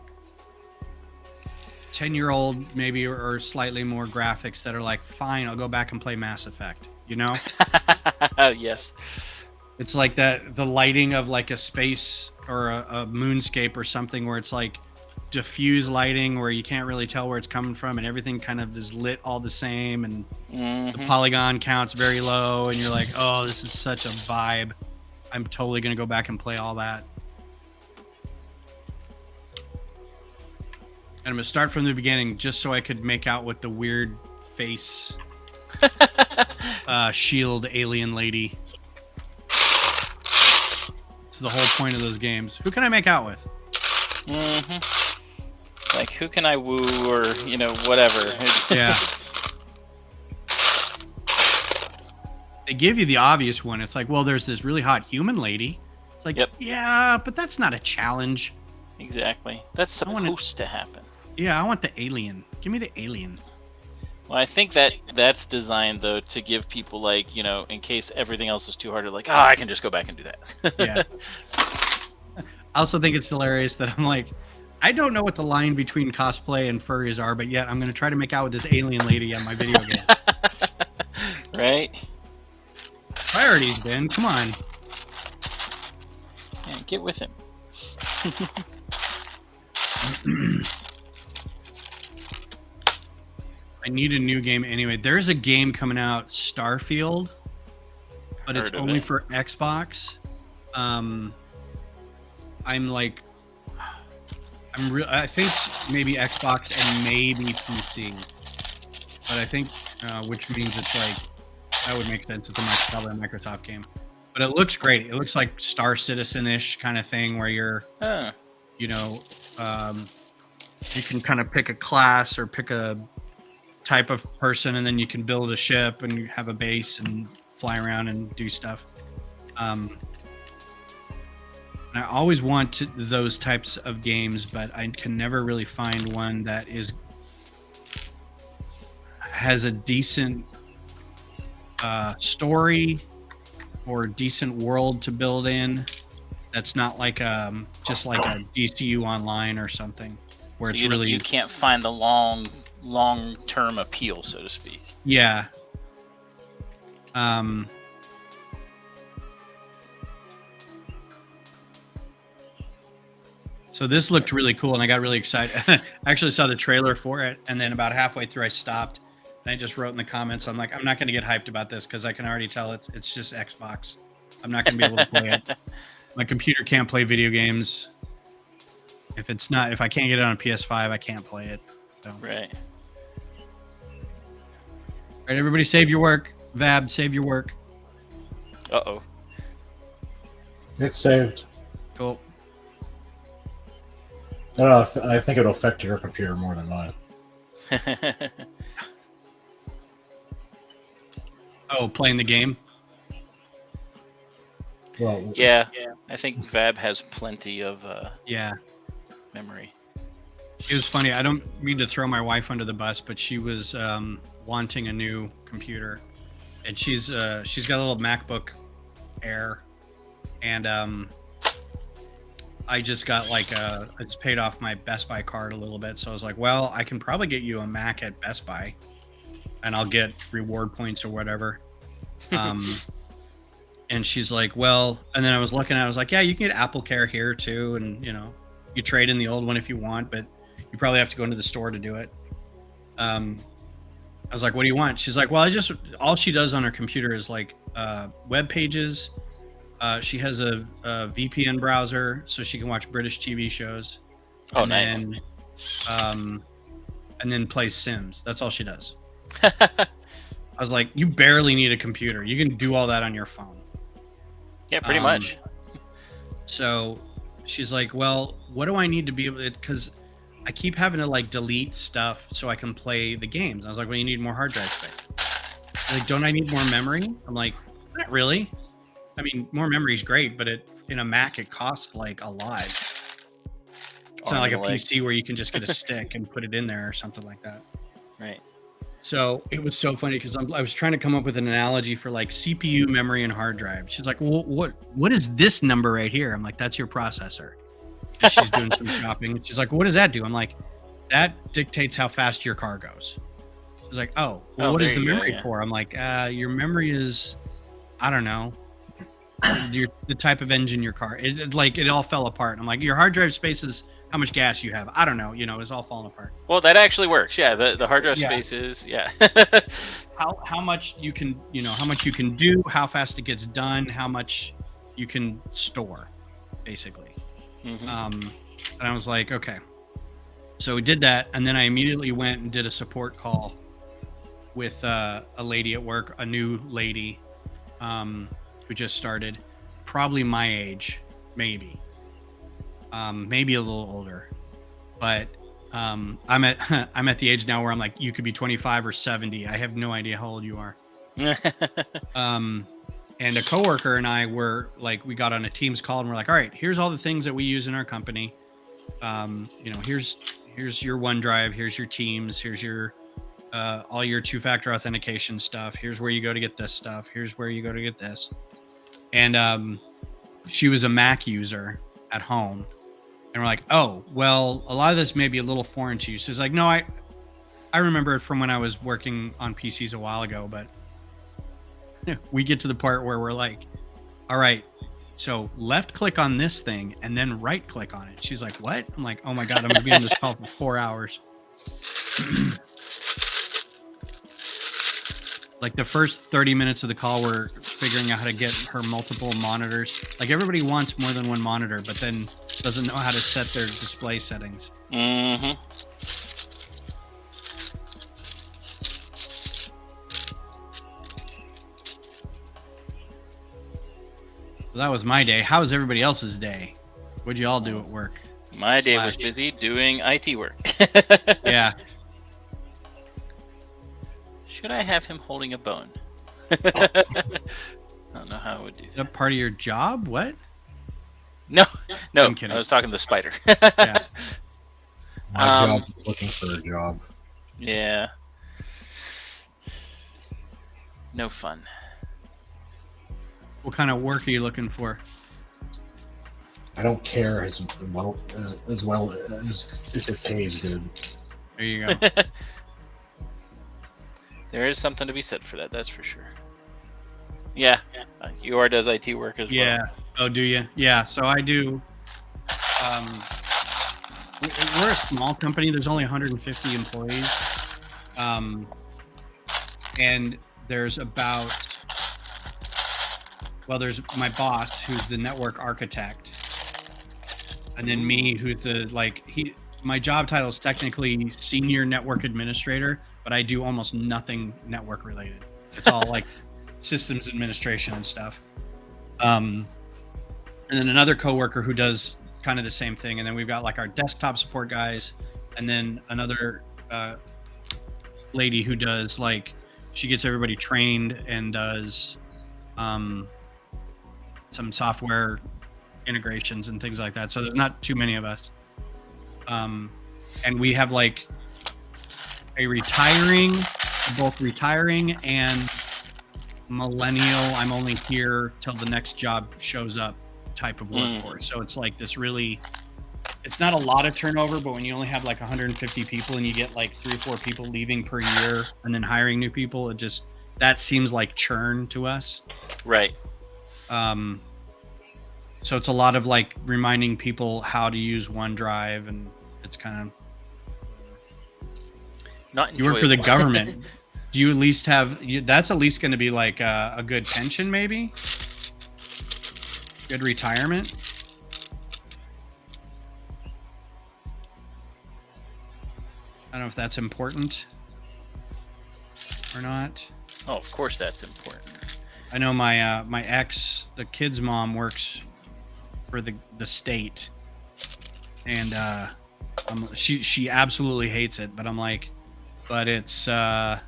10-year-old maybe or slightly more graphics that are like, fine, I'll go back and play Mass Effect, Yes. It's like that, the lighting of like a space or a moonscape or something where it's like diffuse lighting where you can't really tell where it's coming from and everything kind of is lit all the same and the polygon count's very low and you're like, oh, this is such a vibe. I'm totally going to go back and play all that. And I'm going to start from the beginning just so I could make out what the weird face shield alien lady. That's the whole point of those games. Who can I make out with? Like, who can I woo, or whatever. Yeah. They give you the obvious one. It's like, well, there's this really hot human lady. It's like, yeah, but that's not a challenge. Exactly. That's supposed to happen. Yeah, I want the alien. Give me the alien. Well, I think that's designed, though, to give people, like, in case everything else is too hard, like, I can just go back and do that. Yeah. I also think it's hilarious that I'm like, I don't know what the line between cosplay and furries are, but yet I'm going to try to make out with this alien lady on my video game. Right? Priorities, Ben. Come on. Yeah, get with him. I need a new game anyway. There's a game coming out, Starfield, but it's only for Xbox. I think maybe Xbox and maybe PC, but I think which means it's like that would make sense. It's probably a Microsoft game, but it looks great. It looks like Star Citizen-ish kind of thing where you're, you can kind of pick a class or pick a type of person, and then you can build a ship and you have a base and fly around and do stuff. And I always want those types of games, but I can never really find one that has a decent story or decent world to build in. That's not like just like a DCU Online or something, where it's really, you can't find the long-term appeal, so to speak. Yeah. So this looked really cool, and I got really excited. I actually saw the trailer for it, and then about halfway through, I stopped, and I just wrote in the comments, I'm like, I'm not going to get hyped about this because I can already tell it's just Xbox. I'm not going to be able to play it. My computer can't play video games. If I can't get it on a PS5, I can't play it. So. Right. All right, everybody, save your work. Vab, save your work. Uh-oh. It's saved. Cool. I don't know, I think it'll affect your computer more than mine. Oh, playing the game? Well, yeah. I think Vab has plenty of memory. It was funny. I don't mean to throw my wife under the bus, but she was wanting a new computer, and she's got a little MacBook Air, and I just got I just paid off my Best Buy card a little bit, so I was like, well, I can probably get you a Mac at Best Buy, and I'll get reward points or whatever. And she's like, well, and then I was looking at it, I was like, yeah, you can get Apple Care here too, and you trade in the old one if you want, but you probably have to go into the store to do it. I was like, what do you want? She's like, well, all she does on her computer is web pages. She has a VPN browser so she can watch British TV shows. Oh, nice. And then plays Sims. That's all she does. I was like, you barely need a computer. You can do all that on your phone. Yeah, pretty much. So she's like, well, what do I need to be able to, because I keep having to delete stuff so I can play the games. I was like, well, you need more hard drive space. Like, don't I need more memory? I'm like, not really. I mean, more memory is great, but in a Mac, it costs a lot. It's not like a PC where you can just get a stick and put it in there or something like that. Right. So it was so funny because I was trying to come up with an analogy for CPU, memory, and hard drive. She's like, well, what is this number right here? I'm like, that's your processor. She's doing some shopping. She's like, what does that do? I'm like, that dictates how fast your car goes. She's like, oh, well, what is the memory for? I'm like, your memory is, I don't know, the type of engine your car. It all fell apart. I'm like, your hard drive space is how much gas you have. I don't know. It's all falling apart. Well, that actually works. Yeah, the hard drive space is how much you can how much you can do, how fast it gets done, how much you can store, basically. Mm-hmm. And I was like, okay. So we did that, and then I immediately went and did a support call with a lady at work, a new lady who just started, probably my age. maybe maybe a little older, but I'm at I'm at the age now where I'm like, you could be 25 or 70. I have no idea how old you are. And a coworker and I were like, we got on a Teams call and we're like, all right, here's all the things that we use in our company. Here's your OneDrive, here's your Teams, here's your all your two-factor authentication stuff. Here's where you go to get this stuff. Here's where you go to get this. And she was a Mac user at home. And we're like, oh, well, a lot of this may be a little foreign to you. So it's like, no, I remember it from when I was working on PCs a while ago, but we get to the part where we're like, all right, so left click on this thing and then right click on it. She's like, what? I'm like, oh my God, I'm gonna be on this call for 4 hours. Like the first 30 minutes of the call, we're figuring out how to get her multiple monitors. Like everybody wants more than one monitor, but then doesn't know how to set their display settings. Mm-hmm. So that was my day. How was everybody else's day? What'd you all do at work? My day was busy doing IT work. Yeah. Should I have him holding a bone? I don't know how I would do Is that. that part of your job? What? No, I'm kidding. I was talking to the spider. Yeah. My job is looking for a job. Yeah. No fun. What kind of work are you looking for? I don't care as well as if it pays good. There you go. There is something to be said for that, that's for sure. Yeah, UR does IT work as Yeah. well. Oh, do you? Yeah. So I do. We're a small company. There's only 150 employees. And there's about, well, there's my boss, who's the network architect. And then me, who's my job title is technically senior network administrator, but I do almost nothing network related. It's all like systems administration and stuff. And then another coworker who does kind of the same thing. And then we've got like our desktop support guys, and then another lady who does she gets everybody trained and does some software integrations and things like that. So there's not too many of us. And we have both retiring and millennial, I'm only here till the next job shows up type of workforce. So it's like this really, it's not a lot of turnover, but when you only have 150 people and you get 3 or 4 people leaving per year and then hiring new people, that seems like churn to us. Right. So it's a lot of reminding people how to use OneDrive, and it's kind of not you work for the government. Do you at least have that's at least going to be a good pension, maybe good retirement? I don't know if that's important or not. Oh, of course that's important. I know my my ex, the kid's mom, works for the state, and she absolutely hates it. But I'm like, but it's you're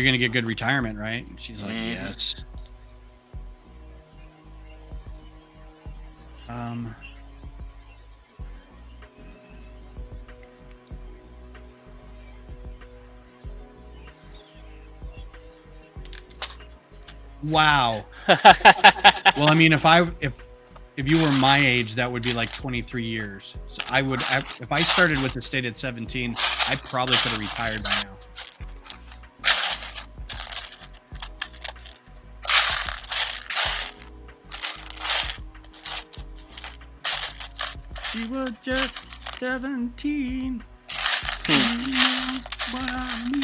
gonna get good retirement, right? And she's like, yes. Wow. Well, I mean, if you were my age, that would be 23 years. So if I started with the state at 17, I probably could have retired by now. She was just 17. You know what I mean.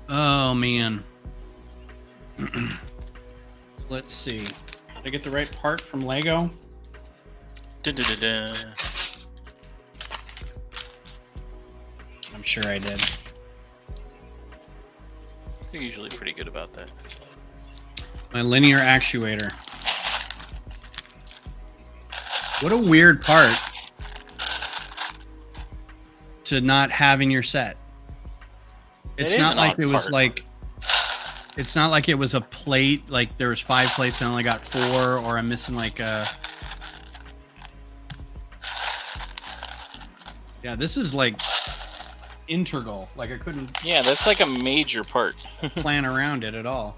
Oh man. Let's see. Did I get the right part from Lego? Dun-dun-dun-dun. I'm sure I did. They're usually pretty good about that. My linear actuator. What a weird part to not have in your set. It's not like it was like. It's not like it was a plate. Like there was 5 plates and I only got 4, or I'm missing like a. Yeah, this is like integral. Like I couldn't. Yeah, that's like a major part. Plan around it at all.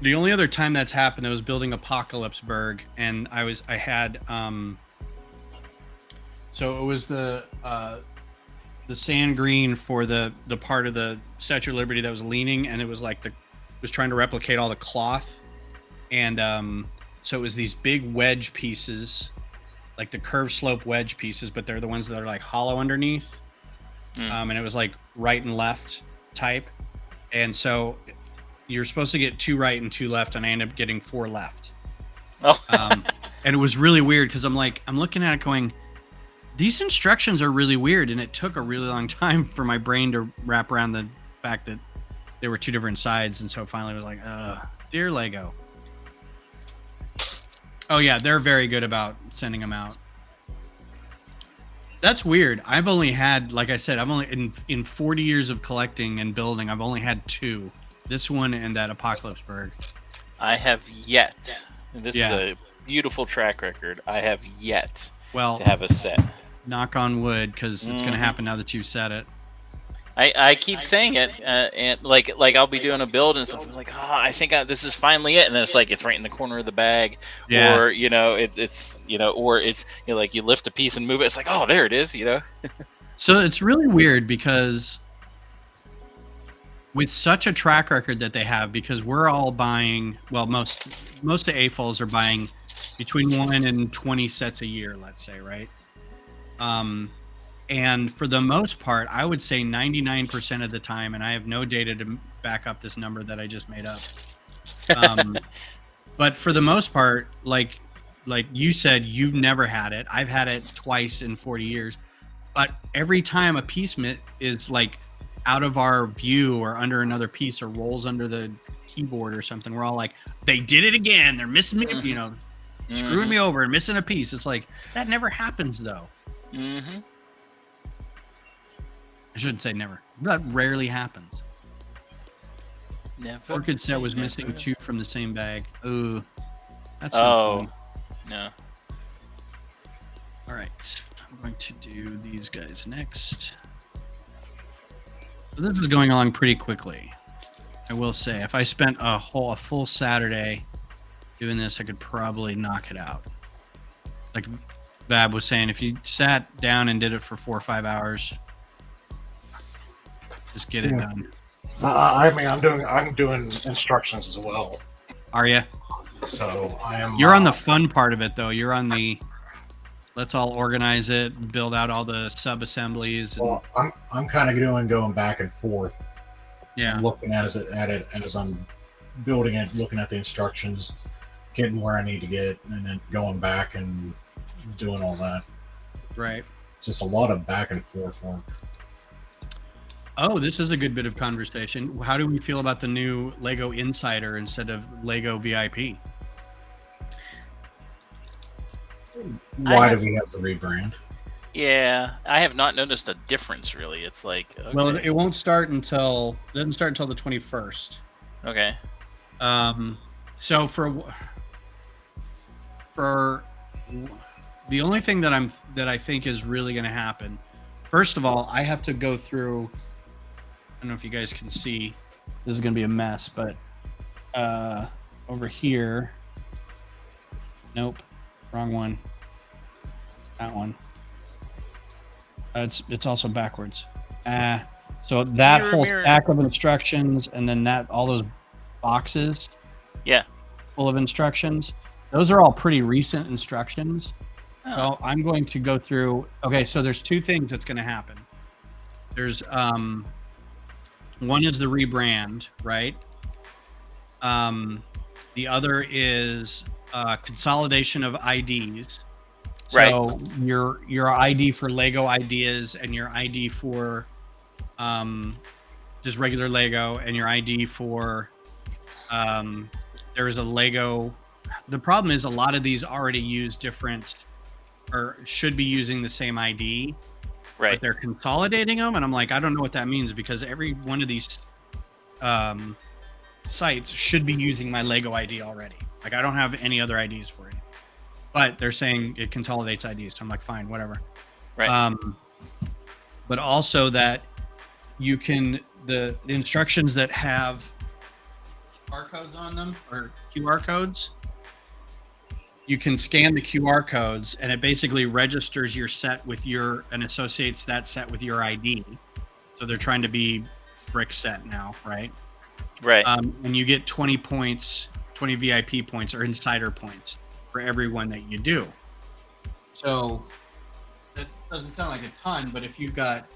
The only other time that's happened, I was building Apocalypseburg, and I had so it was the sand green for the part of the Statue of Liberty that was leaning, and it was like was trying to replicate all the cloth, and so it was these big wedge pieces, like the curved slope wedge pieces, but they're the ones that are like hollow underneath, and it was like right and left type, and so you're supposed to get 2 right and 2 left, and I ended up getting 4 left. Oh. And it was really weird because I'm looking at it going, these instructions are really weird, and it took a really long time for my brain to wrap around the fact that there were 2 different sides, and so finally I was like, dear Lego. Oh yeah, they're very good about sending them out. That's weird. I've only had, like I said, I've only in 40 years of collecting and building, I've only had 2. This one and that Apocalypseburg. I have yet. This is a beautiful track record. I have yet to have a set. Knock on wood, because it's going to happen now that you've said it. I keep saying it, and like I'll be doing a build and stuff. I'm like, I think this is finally it, and then it's like it's right in the corner of the bag, or it's or it's like you lift a piece and move it. It's like, oh, there it is, So it's really weird because with such a track record that they have, because we're all buying, well, most of AFOLs are buying between 1 and 20 sets a year, let's say, right? And for the most part, I would say 99% of the time, and I have no data to back up this number that I just made up. But for the most part, like you said, you've never had it. I've had it twice in 40 years. But every time a piece is like out of our view or under another piece or rolls under the keyboard or something, we're all like, they did it again. They're missing me, screwing me over and missing a piece. It's like, that never happens though. I shouldn't say never. That rarely happens. Never. Orchid set was missing 2 from the same bag. Ooh, that's not fun. No. All right, I'm going to do these guys next. So this is going along pretty quickly. I will say, if I spent a full Saturday doing this, I could probably knock it out. Like Bab was saying, if you sat down and did it for 4 or 5 hours, just get it done. I mean, I'm doing instructions as well. Are you? So I am. You're on the fun part of it, though. You're on the let's all organize it, build out all the sub assemblies. Well, I'm kind of going back and forth. Yeah. Looking at it as I'm building it, looking at the instructions, getting where I need to get, and then going back and doing all that. Right. It's just a lot of back and forth work. Oh, this is a good bit of conversation. How do we feel about the new Lego Insider instead of Lego VIP? Why do we have the rebrand? Yeah, I have not noticed a difference really. It's like, okay. Well, it won't start until the 21st. Okay. So for the only thing that I think is really going to happen, first of all, I have to go through. I don't know if you guys can see. This is going to be a mess, but over here. Nope, wrong one. That one. It's also backwards. So that whole stack of instructions, and then all those boxes. Yeah. Full of instructions. Those are all pretty recent instructions. Oh. So I'm going to go through. Okay, so there's 2 things that's going to happen. There's one is the rebrand, right? The other is consolidation of IDs. So right. Your ID for Lego Ideas and your ID for just regular Lego, and your ID for there's a Lego. The problem is a lot of these already use different, or should be using the same ID, Right. but they're consolidating them, and I'm like, I don't know what that means, because every one of these sites should be using my Lego ID already. Like, I don't have any other IDs for it, but they're saying it consolidates IDs, so I'm like, fine, whatever. Right. But also that you can, the instructions that have barcodes on them, or QR codes, you can scan the QR codes, and it basically registers your set with your, and associates that set with your ID. So they're trying to be brick set now, right? Right. And you get 20 points, 20 VIP points or insider points for every one that you do. So that doesn't sound like a ton, but if you've got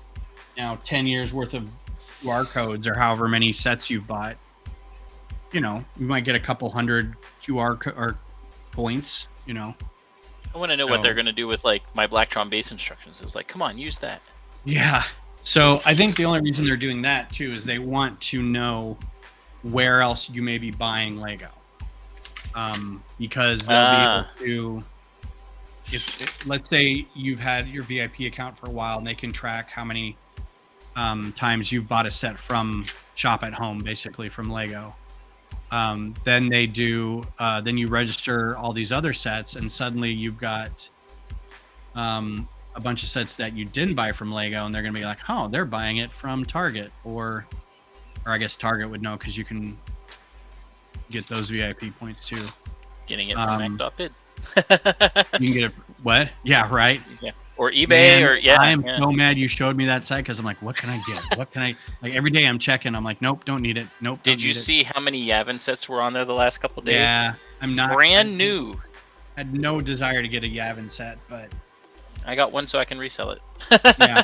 now 10 years worth of QR codes, or however many sets you've bought, you know, you might get a couple hundred or points, you know. I want to know what they're going to do with like my Blacktron base instructions. It was like, come on, use that. Yeah. So I think the only reason they're doing that too is they want to know where else you may be buying Lego, because they'll be able to, if let's say you've had your VIP account for a while, and they can track how many times you've bought a set from Shop at Home, basically from Lego. Then they do, then you register all these other sets, and suddenly you've got a bunch of sets that you didn't buy from Lego, and they're going to be like, oh, they're buying it from Target, or I guess Target would know, because you can get those VIP points too. Getting it from Act.bid. You can get it, what? Yeah, right. Yeah. Or eBay, or yeah. I am so mad you showed me that site, because I'm like, what can I get? What can I, like, every day I'm checking. I'm like, nope, don't need it. Nope. Did you see how many Yavin sets were on there the last couple days? Yeah, I'm not brand new. Had no desire to get a Yavin set, but I got one so I can resell it. Yeah.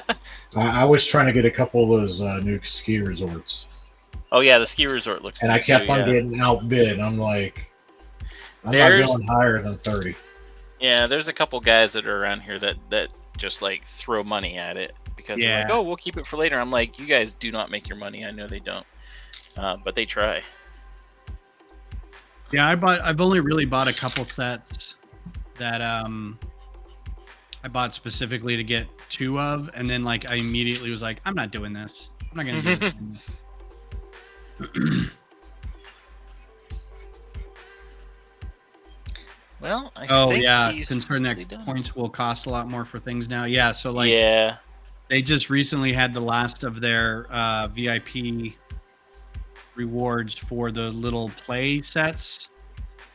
I was trying to get a couple of those new ski resorts. Oh yeah, the ski resort looks. And nice I kept too, on yeah. getting outbid. I'm like, I'm not going higher than 30. Yeah, there's a couple guys that are around here that just like throw money at it, because they're like, oh, we'll keep it for later. I'm like, you guys do not make your money. I know they don't, but they try. Yeah, I've only really bought a couple sets that I bought specifically to get 2 of, and then like I immediately was like, I'm not doing this. I'm not gonna do this anymore. Well, I think he's concerned that done. points will cost a lot more for things now. Yeah, so like, yeah, they just recently had the last of their VIP rewards for the little play sets,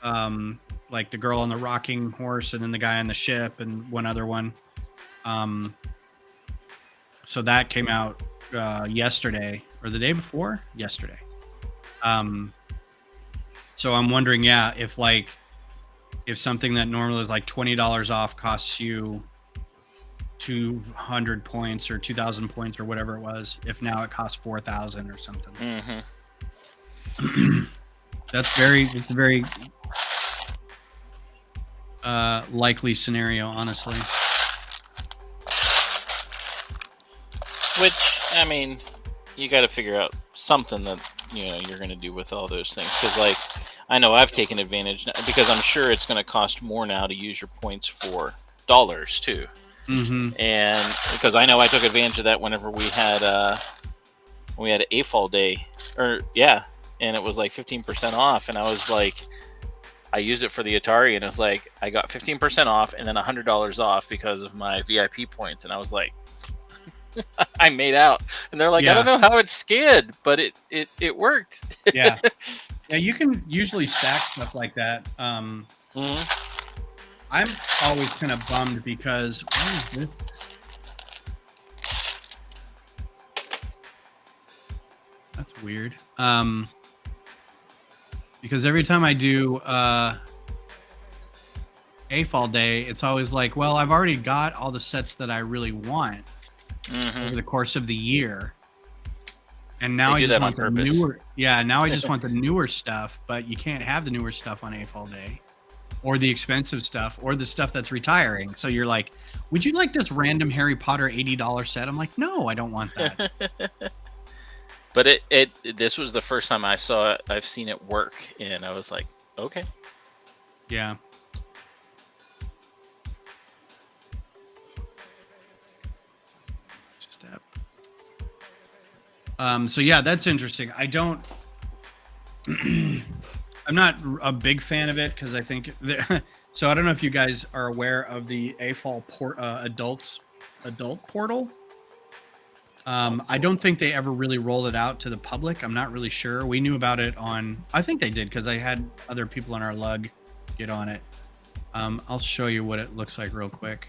like the girl on the rocking horse, and then the guy on the ship, and one other one. So that came out yesterday, or the day before yesterday. So I'm wondering, if something that normally is like $20 off costs you 200 points or 2,000 points or whatever it was, if now it costs 4,000 or something. Mm-hmm. It's a very likely scenario, honestly. Which, I mean, you got to figure out something that you're going to do with all those things, because like, I know I've taken advantage, because I'm sure it's going to cost more now to use your points for dollars too. Mm-hmm. And because I know I took advantage of that whenever we had AFOL day, and it was like 15% off, and I was like, I used it for the Atari, and it was like I got 15% off and then $100 off because of my VIP points, and I was like, I made out. And they're like, I don't know how it skid, but it worked. Yeah, you can usually stack stuff like that. Mm-hmm. I'm always kind of bummed because what is this? That's weird. Because every time I do AFOL day, it's always like, well, I've already got all the sets that I really want over the course of the year. And now I just want the newer. Yeah, now I just want the newer stuff, but you can't have the newer stuff on AFOL day, or the expensive stuff, or the stuff that's retiring. So you're like, would you like this random Harry Potter $80 set? I'm like, no, I don't want that. But this was the first time I've seen it work, and I was like, okay. Yeah. Step. So yeah, that's interesting. I don't. I'm not a big fan of it because I think. So I don't know if you guys are aware of the AFOL adult portal. I don't think they ever really rolled it out to the public. I'm not really sure. We knew about it I think they did because I had other people on our lug get on it. I'll show you what it looks like real quick.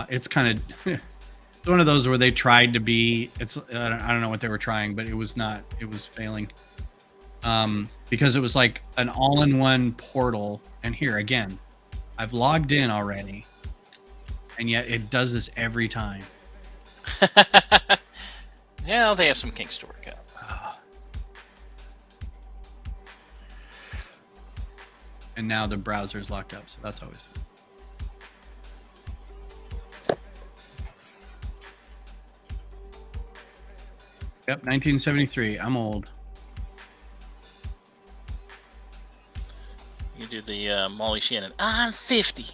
It's kind of, it's one of those where they tried to be, I don't know what they were trying, but it was failing. Because it was like an all-in-one portal. And here again, I've logged in already. And yet it does this every time. Yeah, they have some kinks to work out. And now the browser's locked up, so that's always fun. Yep, 1973. I'm old. You do the Molly Shannon. I'm 50.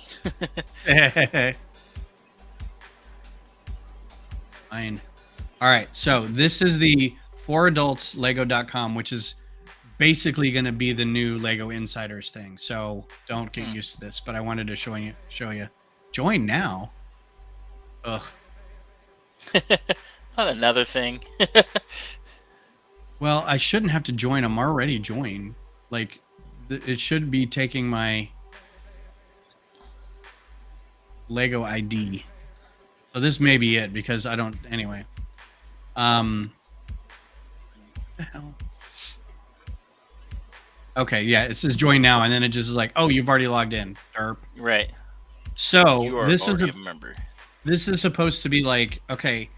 Fine. All right, so this is the foradultslego.com, which is basically going to be the new Lego Insiders thing. So don't get used to this, but I wanted to show you. Join now. Ugh. Not another thing. Well, I shouldn't have to join. I'm already joined. Like, it should be taking my Lego ID. So this may be it because I don't. Anyway. What the hell? Okay, yeah, it says join now, and then it just is like, oh, you've already logged in. Derp. Right. So You are this already a member. This is supposed to be like, okay,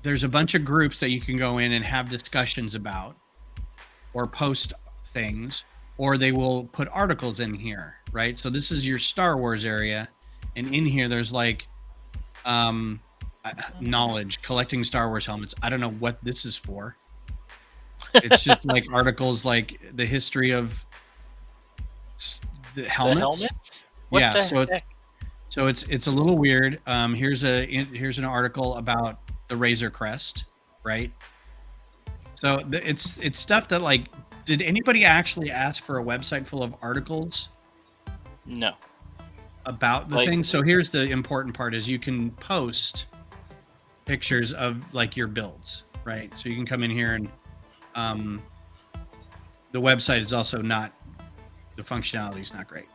there's a bunch of groups that you can go in and have discussions about, or post things, or they will put articles in here, right? So this is your Star Wars area, and in here there's like knowledge, collecting Star Wars helmets. I don't know what this is for. It's just like articles like the history of the helmets. What the heck? So it's a little weird. Here's an article about the Razor Crest, right? So it's stuff that, like, did anybody actually ask for a website full of articles? No. About the thing. So here's the important part: is you can post pictures of like your builds, right? So you can come in here and the website is also not, the functionality is not great.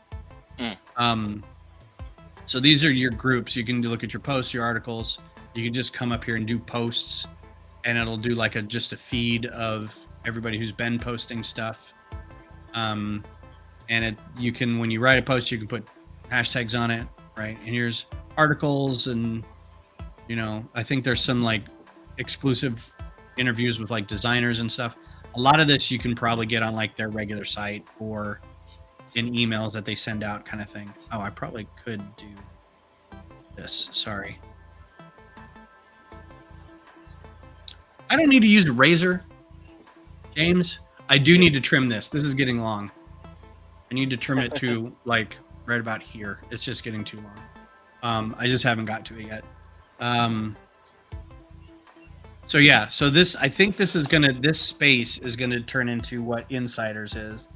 So these are your groups. You can look at your posts, your articles. You can just come up here and do posts, and it'll do like just a feed of everybody who's been posting stuff. And you can, when you write a post, you can put hashtags on it, right? And here's articles, and I think there's some like exclusive interviews with like designers and stuff. A lot of this you can probably get on like their regular site or in emails that they send out, kind of thing. Oh, I probably could do this. Sorry. I don't need to use a razor, James. I do need to trim this. This is getting long. I need to trim it to like right about here. It's just getting too long. I just haven't got to it yet. So yeah, so I think this space is gonna turn into what Insiders is,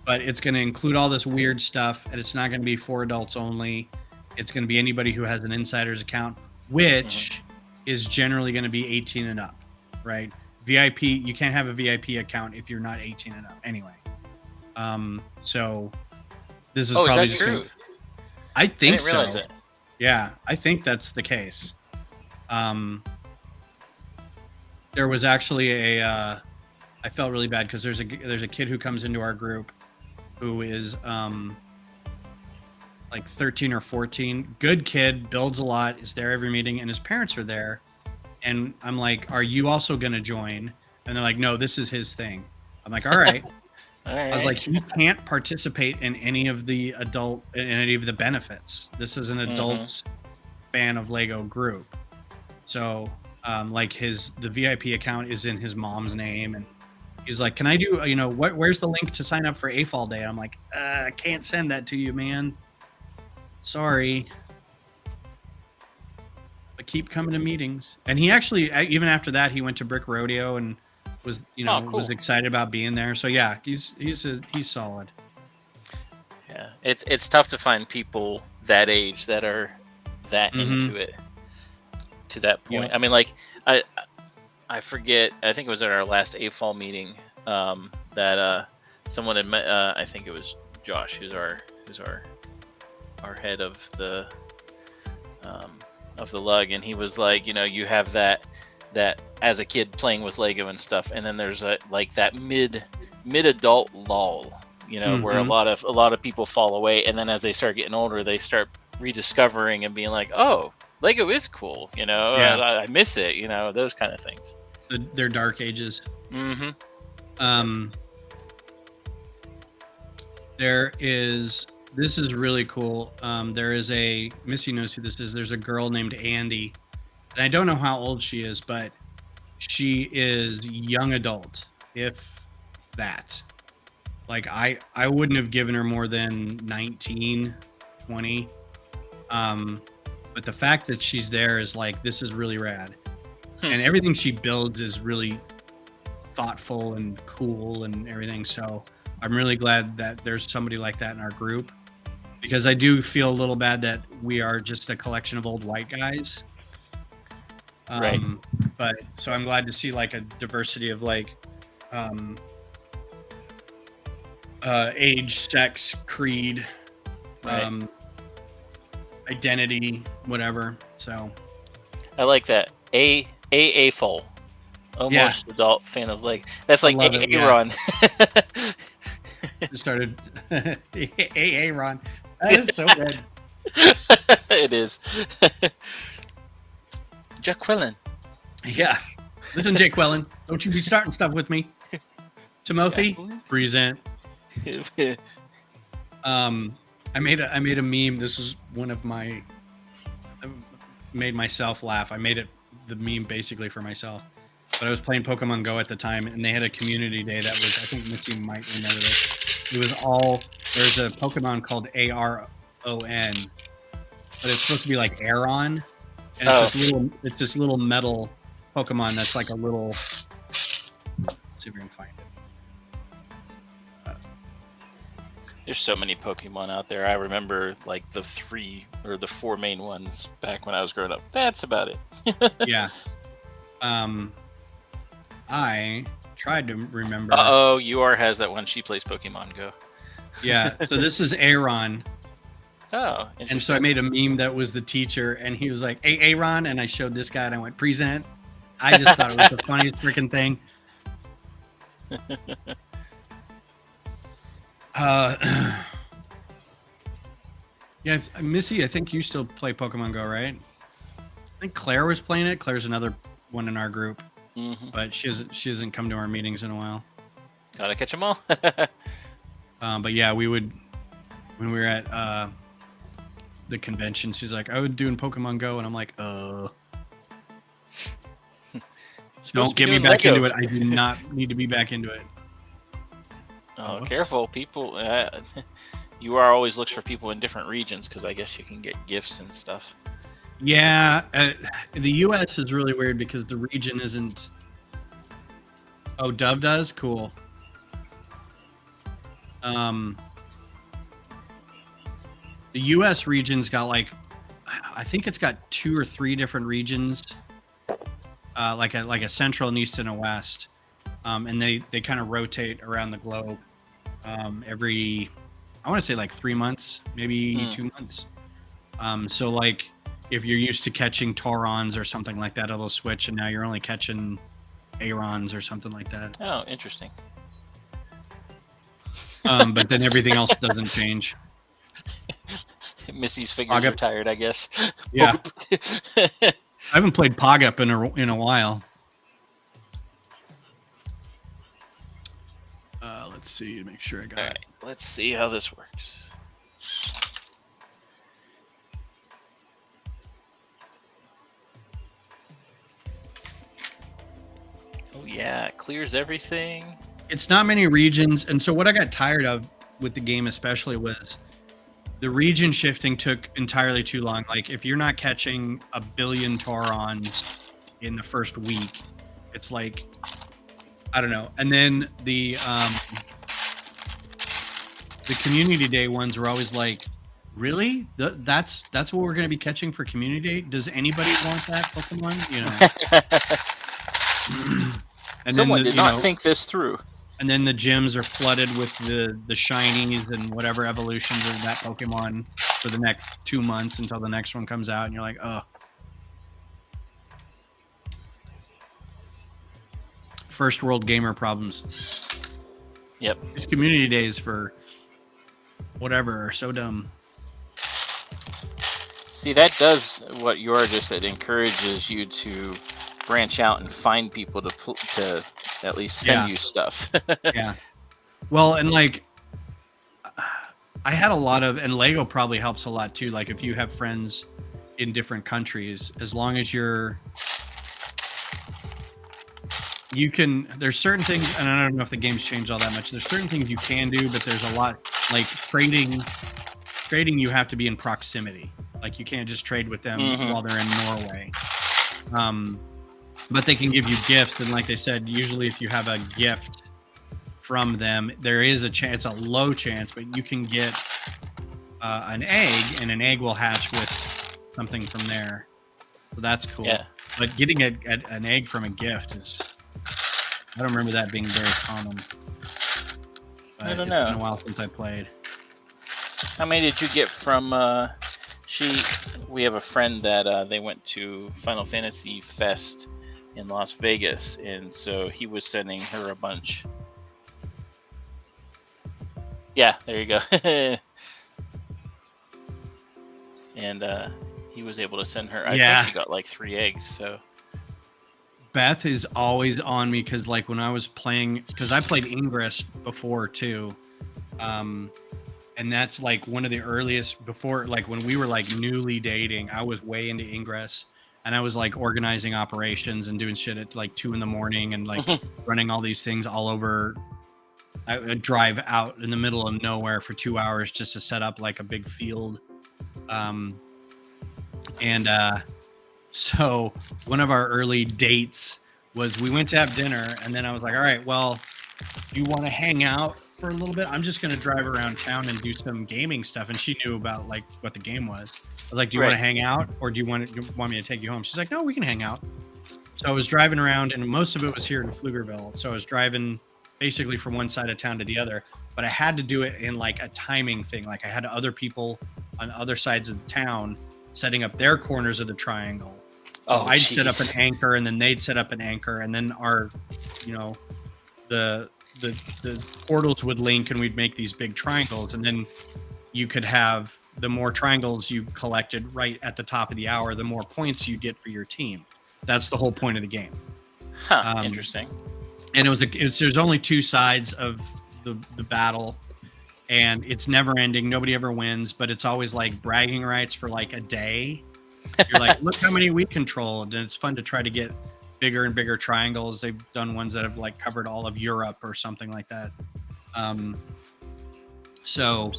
but it's gonna include all this weird stuff, and it's not gonna be for adults only. It's gonna be anybody who has an Insiders account, which is generally gonna be 18 and up, right? VIP, you can't have a VIP account if you're not 18 and up anyway. So this is probably is that true? I think I didn't realize so. it. Yeah, I think that's the case. There was actually I felt really bad because there's a kid who comes into our group who is like 13 or 14, good kid, builds a lot, is there every meeting, and his parents are there. And I'm like, are you also going to join? And they're like, no, this is his thing. I'm like, all right. All right. I was like, he can't participate in any of the benefits. This is an adult fan of Lego group. So like the VIP account is in his mom's name, and he's like, "Can I do where's the link to sign up for AFOL Day?" I'm like, "I can't send that to you, man. Sorry." But keep coming to meetings. And he actually, even after that, he went to Brick Rodeo and was Cool. was excited about being there. So yeah, he's solid. Yeah, it's tough to find people that age that are that into it to that point. Yep. I mean, like I forget. I think it was at our last AFOL meeting that someone had met. I think it was Josh, who's our head of the lug, and he was like, you have that as a kid playing with Lego and stuff, and then there's like that mid adult lull, where a lot of people fall away, and then as they start getting older, they start rediscovering and being like, oh, Lego is cool, I miss it, those kind of things. Their dark ages. This is really cool. There is Missy knows who this is. There's a girl named Andy, and I don't know how old she is, but she is young adult, if that. Like I wouldn't have given her more than 19, 20. But the fact that she's there is like, this is really rad. And everything she builds is really thoughtful and cool and everything. So I'm really glad that there's somebody like that in our group, because I do feel a little bad that we are just a collection of old white guys. Right. But so I'm glad to see like a diversity of like age, sex, creed, Right. Identity, whatever. So I like that. AFOL. Almost adult fan of like that's like Aaron. Just started Aaron. That is so good. It is. Jaqueline. Yeah. Listen, Jaqueline, don't you be starting stuff with me. Timothy, present. I made a meme. This is one of my made myself laugh. I made the meme basically for myself. But I was playing Pokemon Go at the time, and they had a community day that was, I think Missy might remember it. It was there's a Pokemon called Aron, but it's supposed to be like Aron, and it's this little metal Pokemon that's like a little. Let's see if we can find it. There's so many Pokemon out there. I remember like the 3 or the 4 main ones back when I was growing up. That's about it. Yeah. I tried to remember. UR has that one. She plays Pokemon Go. Yeah. So this is Aaron. Oh, and so I made a meme that was the teacher, and he was like, "Hey, Aaron," and I showed this guy, and I went, "Present." I just thought it was the funniest freaking thing. Yeah, Missy, I think you still play Pokemon Go, right? I think Claire was playing it. Claire's another one in our group, but she hasn't come to our meetings in a while. Gotta catch them all. But yeah, we would, when we were at the convention, she's like, I was doing Pokemon Go, and I'm like, don't get me back into it. I do not need to be back into it. Oh, careful, people. UR always looks for people in different regions, because I guess you can get gifts and stuff. Yeah, the U.S. is really weird because the region isn't. Oh, Dove does? Cool. The U.S. region's got like, I think it's got 2 or 3 different regions, like a central, an east, and a west, and they kind of rotate around the globe every, I want to say like 3 months, maybe 2 months. So like, if you're used to catching Taurons or something like that, it'll switch, and now you're only catching Arons or something like that. Oh, interesting. But then everything else doesn't change. Missy's fingers are tired, I guess. Yeah. I haven't played Pog-Up in a while. Let's see to make sure I got it. All right, let's see how this works. yeah, it clears everything. It's not many regions, and so what I got tired of with the game especially was the region shifting took entirely too long. Like if you're not catching a billion Taurons in the first week, it's like, I don't know. And then the community day ones were always like, really? That's what we're going to be catching for community day? Does anybody want that Pokemon? And Someone then did not think this through. And then the gyms are flooded with the shinies and whatever evolutions of that Pokemon for the next 2 months until the next one comes out, and you're like, oh. First world gamer problems. Yep. These community days for whatever are so dumb. See, that does what Yor just said. Encourages you to branch out and find people to at least send you stuff. Yeah. Well, and like I had a lot of, and Lego probably helps a lot too. Like if you have friends in different countries, as long as you can, there's certain things, and I don't know if the game's changed all that much. There's certain things you can do, but there's a lot like trading you have to be in proximity. Like you can't just trade with them while they're in Norway. But they can give you gifts, and like they said, usually if you have a gift from them, there is a chance, a low chance, but you can get an egg, and an egg will hatch with something from there. So that's cool. Yeah. But getting an egg from a gift is, I don't remember that being very common. But I don't know. It's been a while since I played. How many did you get from? We have a friend that they went to Final Fantasy Fest in Las Vegas, and so he was sending her a bunch. Yeah, there you go. And he was able to send her. I think she got like 3 eggs. So Beth is always on me because, like, when I was playing, because I played Ingress before too, and that's like one of the earliest before, like when we were like newly dating. I was way into Ingress. And I was like organizing operations and doing shit at like 2 a.m. and like running all these things all over. I would drive out in the middle of nowhere for 2 hours just to set up like a big field. So one of our early dates was we went to have dinner, and then I was like, all right, well, do you want to hang out for a little bit? I'm just going to drive around town and do some gaming stuff. And she knew about like what the game was. I was like, do you want to hang out, or do you want me to take you home? She's like, no, we can hang out. So I was driving around, and most of it was here in Pflugerville. So I was driving basically from one side of town to the other, but I had to do it in like a timing thing. Like I had other people on other sides of the town setting up their corners of the triangle. So I'd set up an anchor, and then they'd set up an anchor, and then our, the portals would link, and we'd make these big triangles, and then you could have, the more triangles you collected right at the top of the hour, the more points you get for your team. That's the whole point of the game. Interesting. And there's only 2 sides of the battle, and it's never ending. Nobody ever wins, but it's always like bragging rights for like a day. You're like, look how many we controlled, and it's fun to try to get bigger and bigger triangles. They've done ones that have like covered all of Europe or something like that. So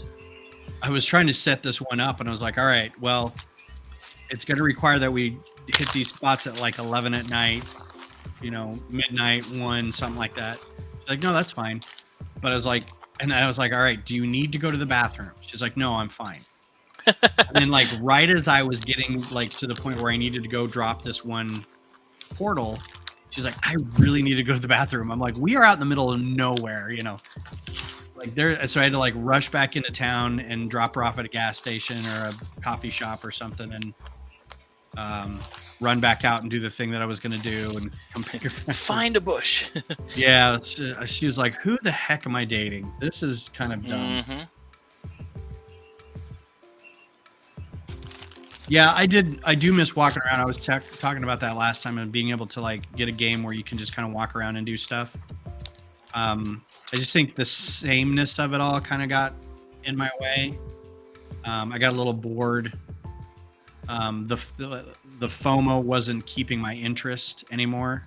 I was trying to set this one up, and I was like, all right, well, it's going to require that we hit these spots at like 11 at night, midnight, 1, something like that. She's like, no, that's fine. But I was like, all right, do you need to go to the bathroom? She's like, no, I'm fine. And then like right as I was getting like to the point where I needed to go drop this one portal, she's like, I really need to go to the bathroom. I'm like, we are out in the middle of nowhere, like there. So I had to like rush back into town and drop her off at a gas station or a coffee shop or something, and run back out and do the thing that I was going to do and come pick her back. Find a bush. Yeah. She was like, who the heck am I dating? This is kind of dumb. Mm-hmm. Yeah, I do miss walking around. I was talking about that last time, and being able to like get a game where you can just kind of walk around and do stuff. I just think the sameness of it all kind of got in my way. I got a little bored. The FOMO wasn't keeping my interest anymore.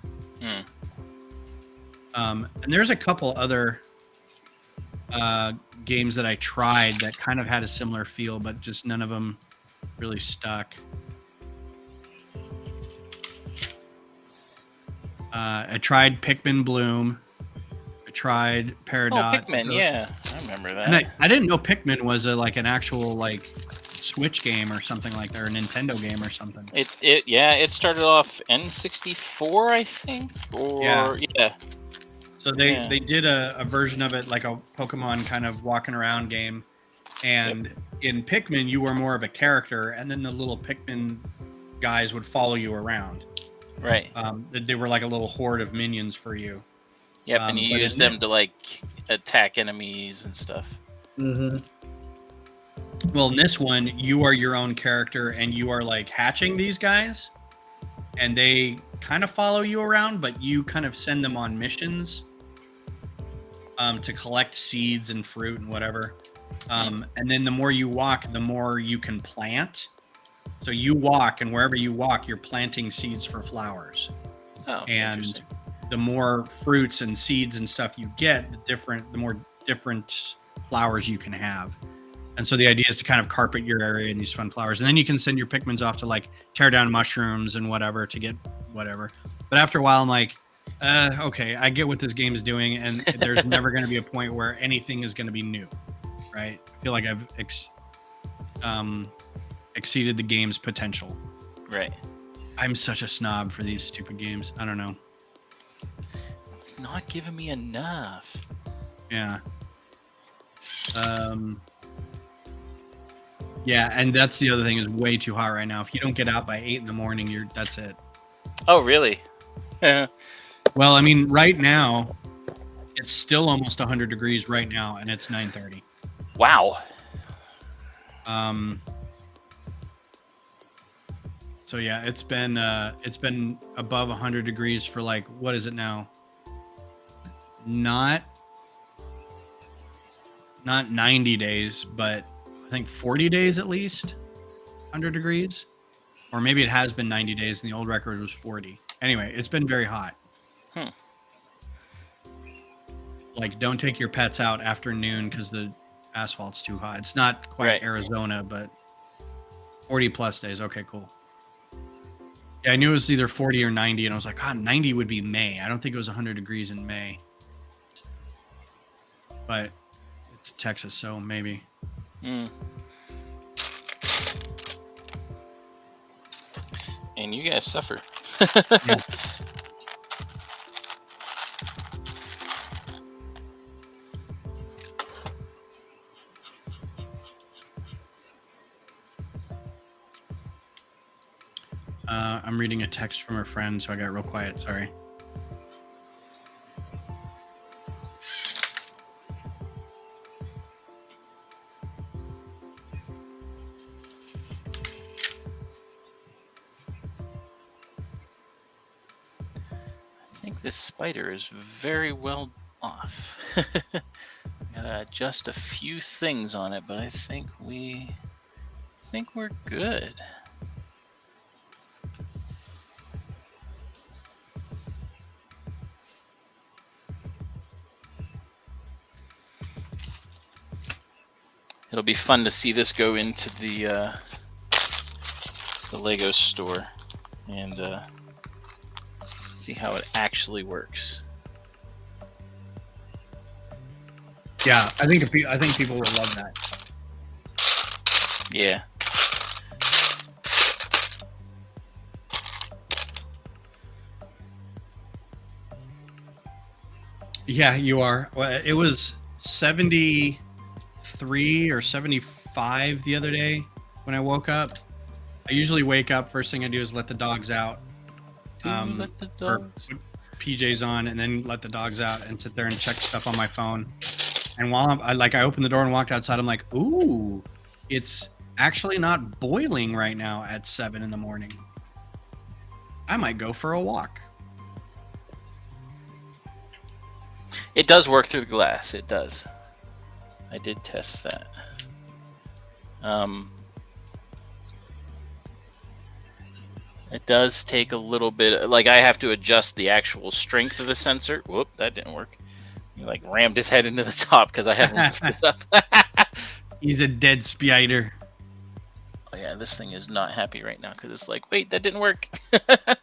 And there's a couple other games that I tried that kind of had a similar feel, but just none of them really stuck. I tried Pikmin Bloom. I tried Peridot. Oh, Pikmin, yeah, I remember that. And I didn't know Pikmin was like an actual like Switch game or something like that, or a Nintendo game or something. It started off N64, I think, or yeah. So they did a version of it like a Pokemon kind of walking around game, and in Pikmin you were more of a character, and then the little Pikmin guys would follow you around. Right. They were like a little horde of minions for you. Yep, and you use them to like attack enemies and stuff. Mm-hmm. Well, in this one, you are your own character, and you are like hatching these guys, and they kind of follow you around, but you kind of send them on missions to collect seeds and fruit and whatever. And then the more you walk, the more you can plant. So you walk, and wherever you walk, you're planting seeds for flowers. Oh, and the more fruits and seeds and stuff you get, the more different flowers you can have. And so the idea is to kind of carpet your area in these fun flowers. And then you can send your Pikmins off to like tear down mushrooms and whatever to get whatever. But after a while, I'm like, okay, I get what this game is doing. And there's never going to be a point where anything is going to be new, right? I feel like I've exceeded the game's potential. Right. I'm such a snob for these stupid games. I don't know. It's not giving me enough. Yeah. Yeah, and that's the other thing, is way too hot right now. If you don't get out by 8 in the morning, that's it. Oh, really? Well, I mean, right now, it's still almost 100 degrees right now, and it's 9:30. Wow. So yeah, it's been above 100 degrees for like, what is it now? Not 90 days, but I think 40 days at least, 100 degrees. Or maybe it has been 90 days and the old record was 40. Anyway, it's been very hot. Like, don't take your pets out after noon because the asphalt's too hot. It's not quite Arizona, but 40 plus days. Okay, cool. Yeah, I knew it was either 40 or 90, and I was like, God, 90 would be May. I don't think it was 100 degrees in May. But it's Texas, so maybe. And you guys suffer. Yeah. I'm reading a text from a friend, so I got real quiet. Sorry. I think this spider is very well off. Gotta adjust a few things on it, but I think we're good. It'll be fun to see this go into the Lego store and see how it actually works. Yeah, I think people will love that. Yeah. Yeah, you are. Well, it was 73 or 75 the other day when I woke up. I usually wake up, first thing I do is let the dogs out. Let the dogs. Or put PJs on and then let the dogs out and sit there and check stuff on my phone. And while I opened the door and walked outside, I'm like, ooh, it's actually not boiling right now at 7 in the morning. I might go for a walk. It does work through the glass. It does. I did test that. It does take a little bit. Like I have to adjust the actual strength of the sensor. Whoop, that didn't work. He like rammed his head into the top because I haven't lifted this up. He's a dead spider. Oh yeah, this thing is not happy right now because it's like, wait, that didn't work. There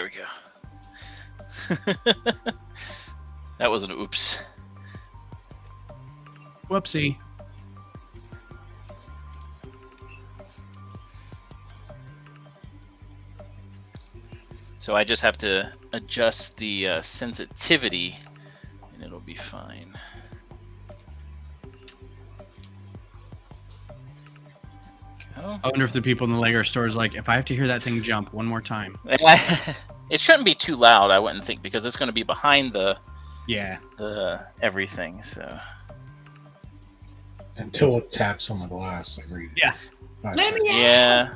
we go. That was an oops. Whoopsie. So I just have to adjust the sensitivity, and it'll be fine. I wonder if the people in the Lego store is like, if I have to hear that thing jump one more time. It shouldn't be too loud, I wouldn't think, because it's going to be behind the everything. So until it taps on the glass every 5 seconds. Yeah,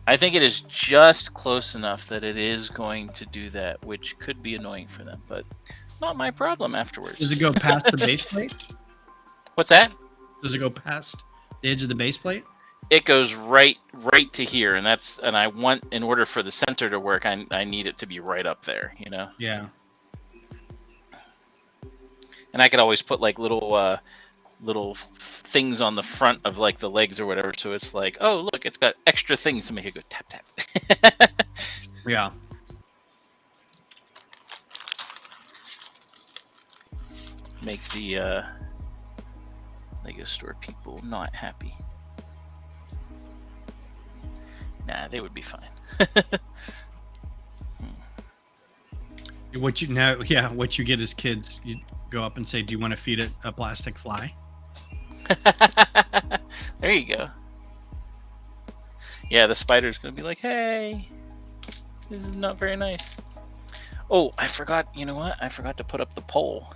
I think it is just close enough that it is going to do that, which could be annoying for them, but not my problem afterwards. Does it go past the base plate? What's that? Does it go past the edge of the base plate? It goes right to here, and I want, in order for the sensor to work, I need it to be right up there, you know? Yeah. And I could always put like little things on the front of like the legs or whatever, so it's like, oh look, it's got extra things to make it go tap tap. Yeah. Make the Lego store people not happy. Nah, they would be fine. What you get as kids, you go up and say, "Do you want to feed it a plastic fly?" There you go. Yeah, the spider's gonna be like, "Hey, this is not very nice." Oh, I forgot. You know what? I forgot to put up the poll.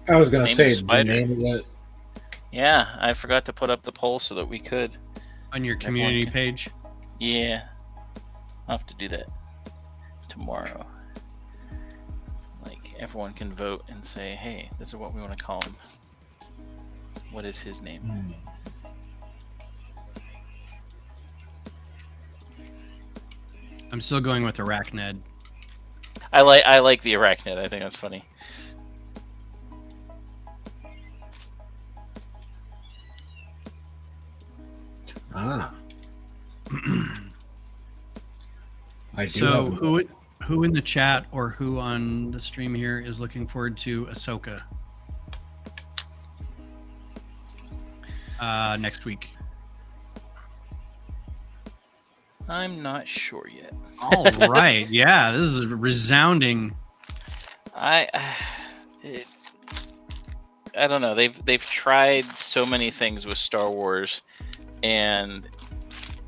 I was gonna say the spider. name of it. Yeah, I forgot to put up the poll so that we could. On your community page? Yeah. I'll have to do that tomorrow. Like, everyone can vote and say, hey, this is what we want to call him. What is his name? I'm still going with Arachnid. I like the Arachnid. I think that's funny. Ah. I do. So who in the chat or who on the stream here is looking forward to Ahsoka next week? I'm not sure yet. All right. Yeah, this is a resounding. I don't know. They've tried so many things with Star Wars, and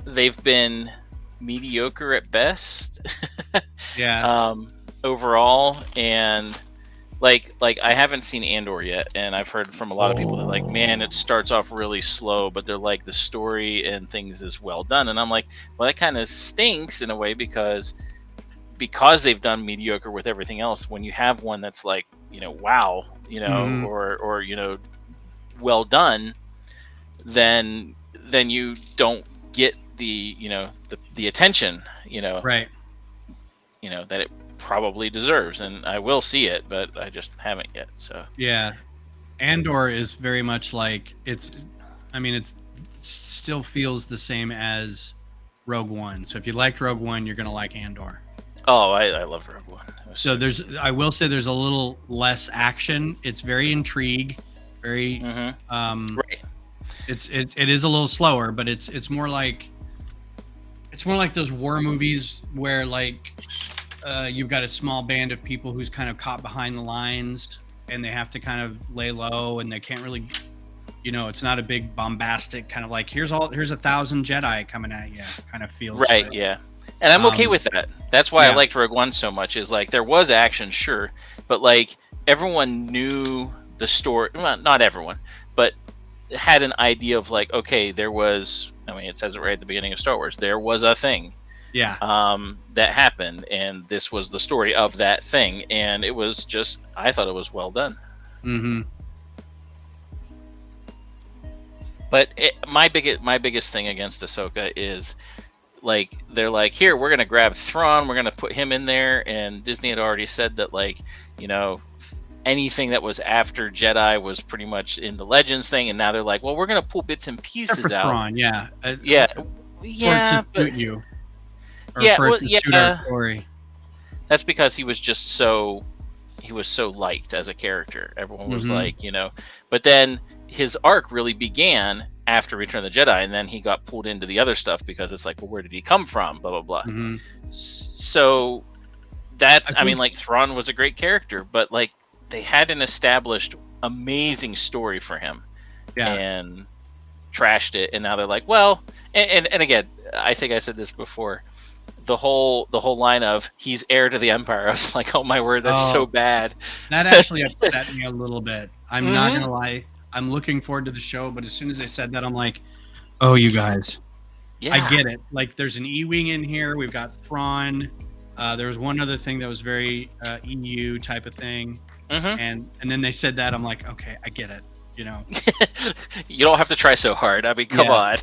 they've been mediocre at best. Yeah. Overall, and like I haven't seen Andor yet, and I've heard from a lot of people that like, man, it starts off really slow, but they're like, the story and things is well done, and I'm like, well, that kind of stinks in a way because they've done mediocre with everything else. When you have one that's like, you know, wow, you know, or you know, well done, then you don't get the, you know, the attention, you know, right, you know, that it probably deserves. And I will see it, but I just haven't yet. So yeah, Andor is very much like it still feels the same as Rogue One. So if you liked Rogue One, you're gonna like Andor. Oh, I love Rogue One. So I will say there's a little less action. It's very intrigue, very right. It is a little slower, but it's more like those war movies where like you've got a small band of people who's kind of caught behind the lines and they have to kind of lay low and they can't really, you know, it's not a big bombastic kind of like here's 1,000 Jedi coming at you kind of feel. Right. Yeah. And I'm okay with that. That's why I liked Rogue One so much. Is like there was action, sure, but like everyone knew the story. Well, not everyone, but had an idea of like, okay, there was. I mean, it says it right at the beginning of Star Wars. There was a thing. Yeah. That happened, and this was the story of that thing, and it was just. I thought it was well done. Mm-hmm. But my biggest thing against Ahsoka is, like, they're like, here, we're gonna grab Thrawn, we're gonna put him in there, and Disney had already said that, like, you know, anything that was after Jedi was pretty much in the Legends thing, and now they're like, well, we're gonna pull bits and pieces Except for out. Thrawn, yeah, Yeah, for yeah, it to suit you, or yeah, for well, it to suit our story. That's because he was so liked as a character. Everyone was like, you know, but then his arc really began after Return of the Jedi, and then he got pulled into the other stuff because it's like, well, where did he come from? Blah blah blah. So that's, I mean, like, Thrawn was a great character, but like, they had an established amazing story for him, and trashed it, and now they're like, well, and again, I think I said this before. The whole line of he's heir to the Empire. I was like, oh my word, that's so bad. That actually upset me a little bit. I'm not gonna lie. I'm looking forward to the show, but as soon as they said that, I'm like, oh, you guys, I get it. Like, there's an E-wing in here. We've got Thrawn. There was one other thing that was very EU type of thing, and then they said that. I'm like, okay, I get it. You know, you don't have to try so hard. I mean, come on.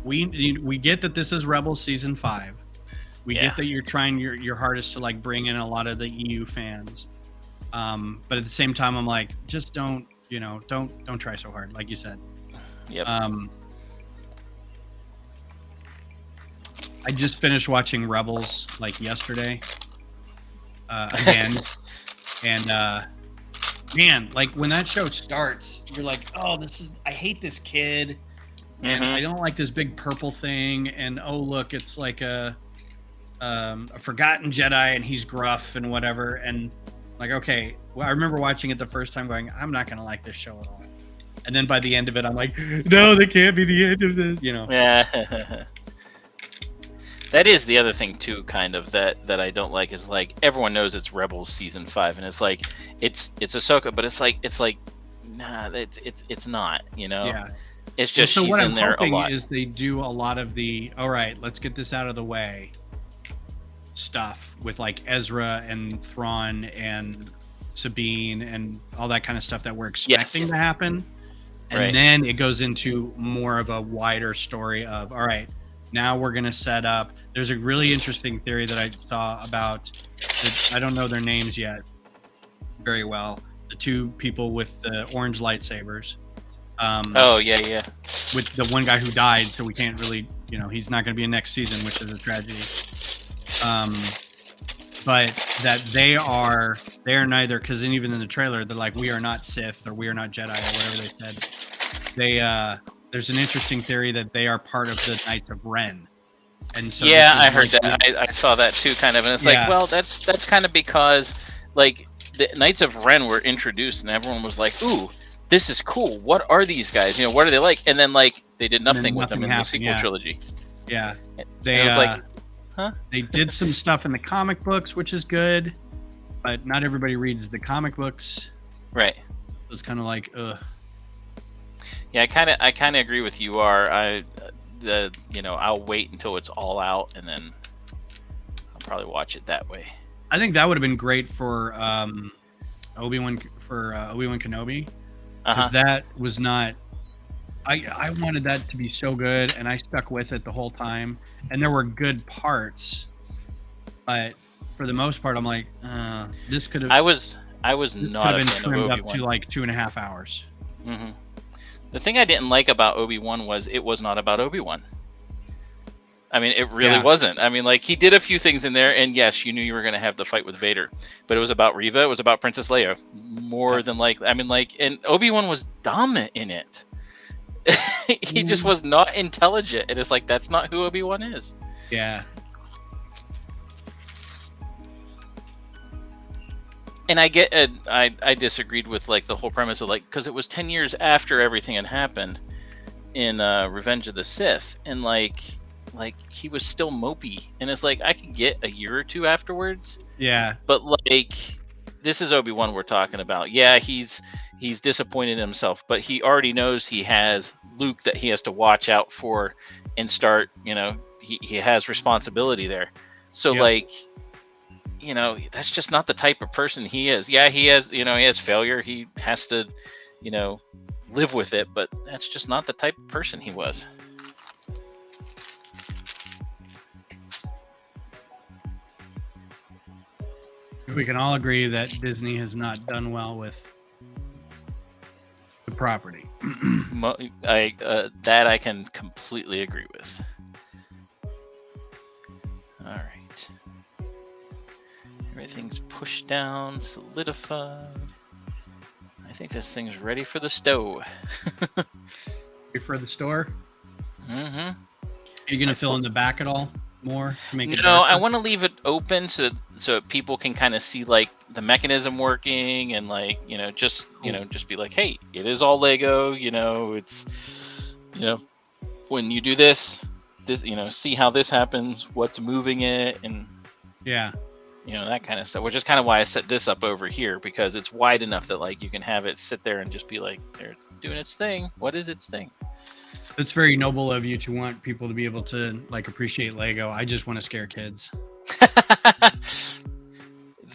We get that this is Rebels season 5. We get that you're trying your hardest to, like, bring in a lot of the EU fans. But at the same time, I'm like, just don't try so hard, like you said. Yep. I just finished watching Rebels, like, yesterday. Again. And man, like, when that show starts, you're like, oh, I hate this kid. And I don't like this big purple thing. And oh, look, it's like a forgotten Jedi, and he's gruff and whatever. And like, okay, well, I remember watching it the first time, going, I'm not gonna like this show at all. And then by the end of it, I'm like, no, that can't be the end of this. You know? Yeah. That is the other thing too, kind of, that I don't like, is like, everyone knows it's Rebels season 5, and it's like, it's Ahsoka, but it's like, nah, it's not. You know. Yeah. It's just, she's in there a lot. Is they do a lot of the, all right, let's get this out of the way stuff with, like, Ezra and Thrawn and Sabine and all that kind of stuff that we're expecting to happen. And then it goes into more of a wider story of, all right, now we're going to set up. There's a really interesting theory that I saw about, I don't know their names yet very well, the two people with the orange lightsabers. With the one guy who died, so we can't really, he's not going to be in next season, which is a tragedy. But that they're neither, because even in the trailer, they're like, we are not Sith, or we are not Jedi, or whatever they said. There's an interesting theory that they are part of the Knights of Ren. And so I heard that. I saw that too, kind of, and it's like, well, that's kind of because, like, the Knights of Ren were introduced, and everyone was like, ooh, this is cool. What are these guys? What are they like? And then, like, they did nothing with them in the sequel trilogy. Yeah. They was like, huh? They did some stuff in the comic books, which is good, but not everybody reads the comic books. Right. It was kind of like, ugh. Yeah, I kind of agree with you. I'll wait until it's all out, and then I'll probably watch it that way. I think that would have been great for Obi-Wan Kenobi. Because that was not, I wanted that to be so good, and I stuck with it the whole time, and there were good parts, but for the most part, I'm like, this could have. I was not been trimmed up to like 2.5 hours. The thing I didn't like about Obi-Wan was it was not about Obi-Wan. I mean, it really wasn't. I mean, like, he did a few things in there, and yes, you knew you were going to have the fight with Vader, but it was about Reva, it was about Princess Leia, more than, like, I mean, like, and Obi-Wan was dumb in it. He just was not intelligent, and it's like, that's not who Obi-Wan is. Yeah. And I get it. I disagreed with, like, the whole premise of, like, because it was 10 years after everything had happened in Revenge of the Sith, and like he was still mopey, and it's like, I could get a year or two afterwards. Yeah. But, like, this is Obi-Wan we're talking about. Yeah, he's disappointed in himself, but he already knows he has Luke that he has to watch out for and start, he has responsibility there. So, like, that's just not the type of person he is. Yeah, he has, he has failure. He has to, live with it, but that's just not the type of person he was. We can all agree that Disney has not done well with the property. That I can completely agree with. All right. Everything's pushed down, solidified. I think this thing's ready for the stove. Ready for the store? Mm-hmm. Are you going to fill in the back at all more to make it No, darker? I want to leave it open so people can kind of see like the mechanism working and like, just just be like, hey, it is all Lego, it's when you do this, see how this happens, what's moving it, and yeah, that kind of stuff, which is kind of why I set this up over here, because it's wide enough that like you can have it sit there and just be like, they're doing its thing. What is its thing? it's very noble of you to want people to be able to like appreciate Lego. I just want to scare kids.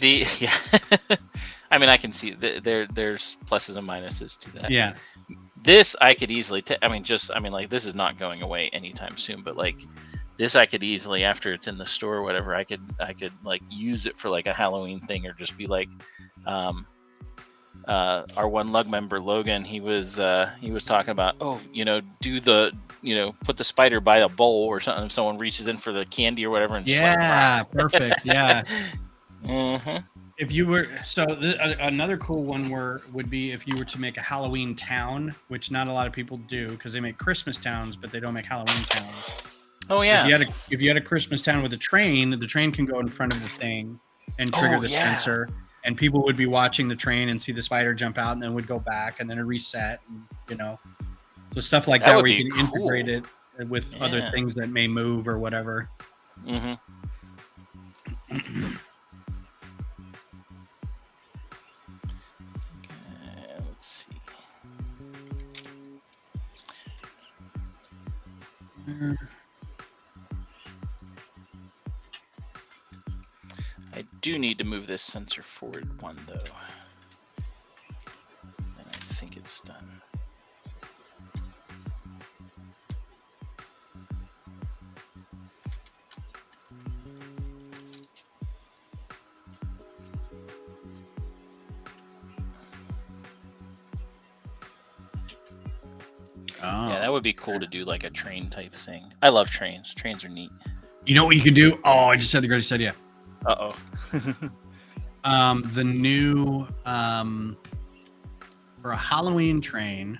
Yeah. I mean, I can see there's pluses and minuses to that. Yeah. This I could easily like this is not going away anytime soon, but like this I could easily, after it's in the store or whatever, I could like use it for like a Halloween thing, or just be like our one lug member Logan, he was talking about, do the put the spider by a bowl or something if someone reaches in for the candy or whatever, and yeah, just like, perfect. Yeah. Mm-hmm. If you were another cool one would be if you were to make a Halloween town, which not a lot of people do because they make Christmas towns, but they don't make Halloween towns. Oh yeah. If you had a Christmas town with a train, the train can go in front of the thing and trigger the sensor, and people would be watching the train and see the spider jump out, and then would go back and then it reset, and, so stuff like that where you can integrate it with other things that may move or whatever. Mm-hmm. Let's see. I do need to move this sensor forward one though. And I think it's done. Oh. Yeah, that would be cool to do like a train type thing. I love trains. Trains are neat. You know what you could do? Oh, I just said the greatest idea. Uh-oh. The new for a Halloween train.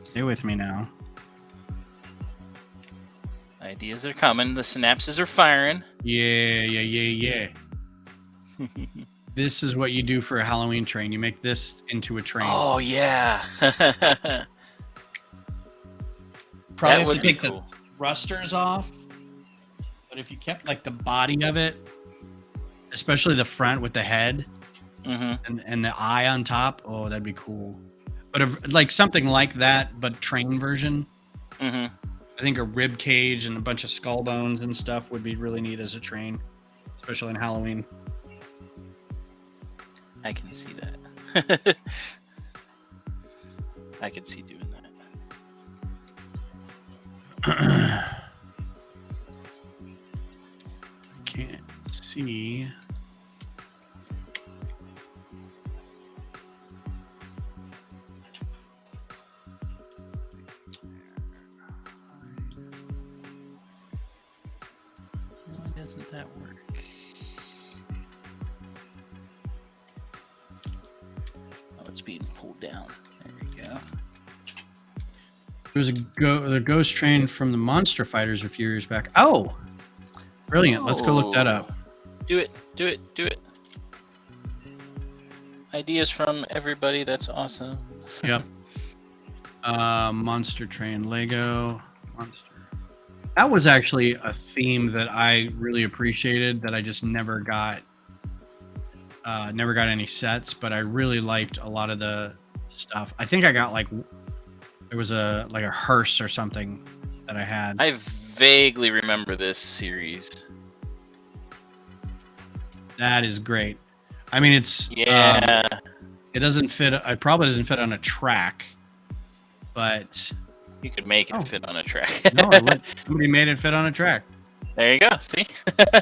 Stay with me now. Ideas are coming. The synapses are firing. Yeah. This is what you do for a Halloween train. You make this into a train. Oh yeah. Probably that would be cool. The thrusters off, but if you kept like the body of it, especially the front with the head and the eye on top, oh, that'd be cool. But like something like that, but train version. I think a rib cage and a bunch of skull bones and stuff would be really neat as a train, especially in Halloween. I can see that. I can see doing that. Can't see. Why doesn't that work? Oh, it's being pulled down. There we go. There was the ghost train from the Monster Fighters a few years back. Oh, brilliant. Let's go look that up. Do it. Ideas from everybody. That's awesome. Yep. Monster Train, Lego, Monster. That was actually a theme that I really appreciated that I just never got any sets, but I really liked a lot of the stuff. I think I got there was a hearse or something that I had. I vaguely remember this series. That is great. I mean, it's It doesn't fit. It probably doesn't fit on a track, but You could make it fit on a track. no, look, somebody made it fit on a track. There you go. See?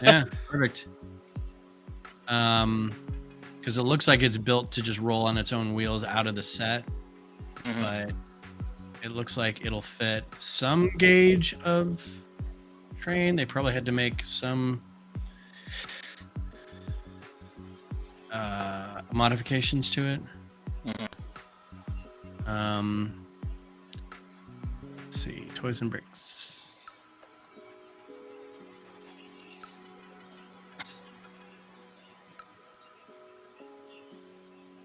Yeah, perfect. Because it looks like it's built to just roll on its own wheels out of the set, but it looks like it'll fit some gauge of train. They probably had to make some modifications to it. Let's see, Toys and Bricks.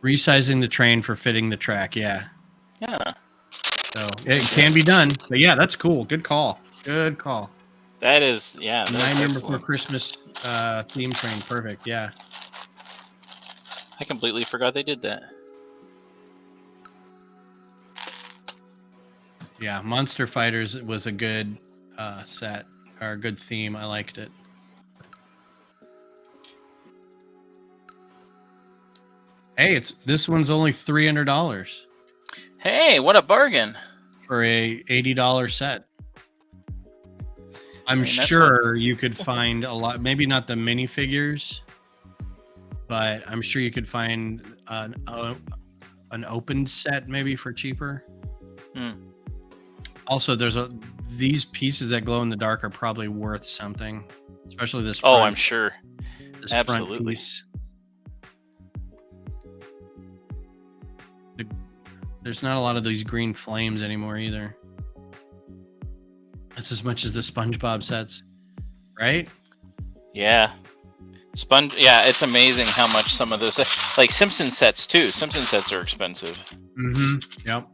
Resizing the train for fitting the track. Yeah. So it can be done, but yeah, that's cool. Good call. Good call. That is, yeah. Nightmare Before Christmas theme train. Perfect. Yeah. I completely forgot they did that. Yeah, Monster Fighters was a good set or a good theme. I liked it. Hey, this one's only $300 Hey, what a bargain! for a $80 set. I'm sure you could find a lot. Maybe not the minifigures, but I'm sure you could find an opened set maybe for cheaper. Also, these pieces that glow in the dark are probably worth something, especially this front, I'm sure. this Absolutely. front piece. There's not a lot of these green flames anymore either. That's as much as the SpongeBob sets, right? Yeah. Yeah, it's amazing how much some of those, like Simpson sets too. Simpson sets are expensive. Yep.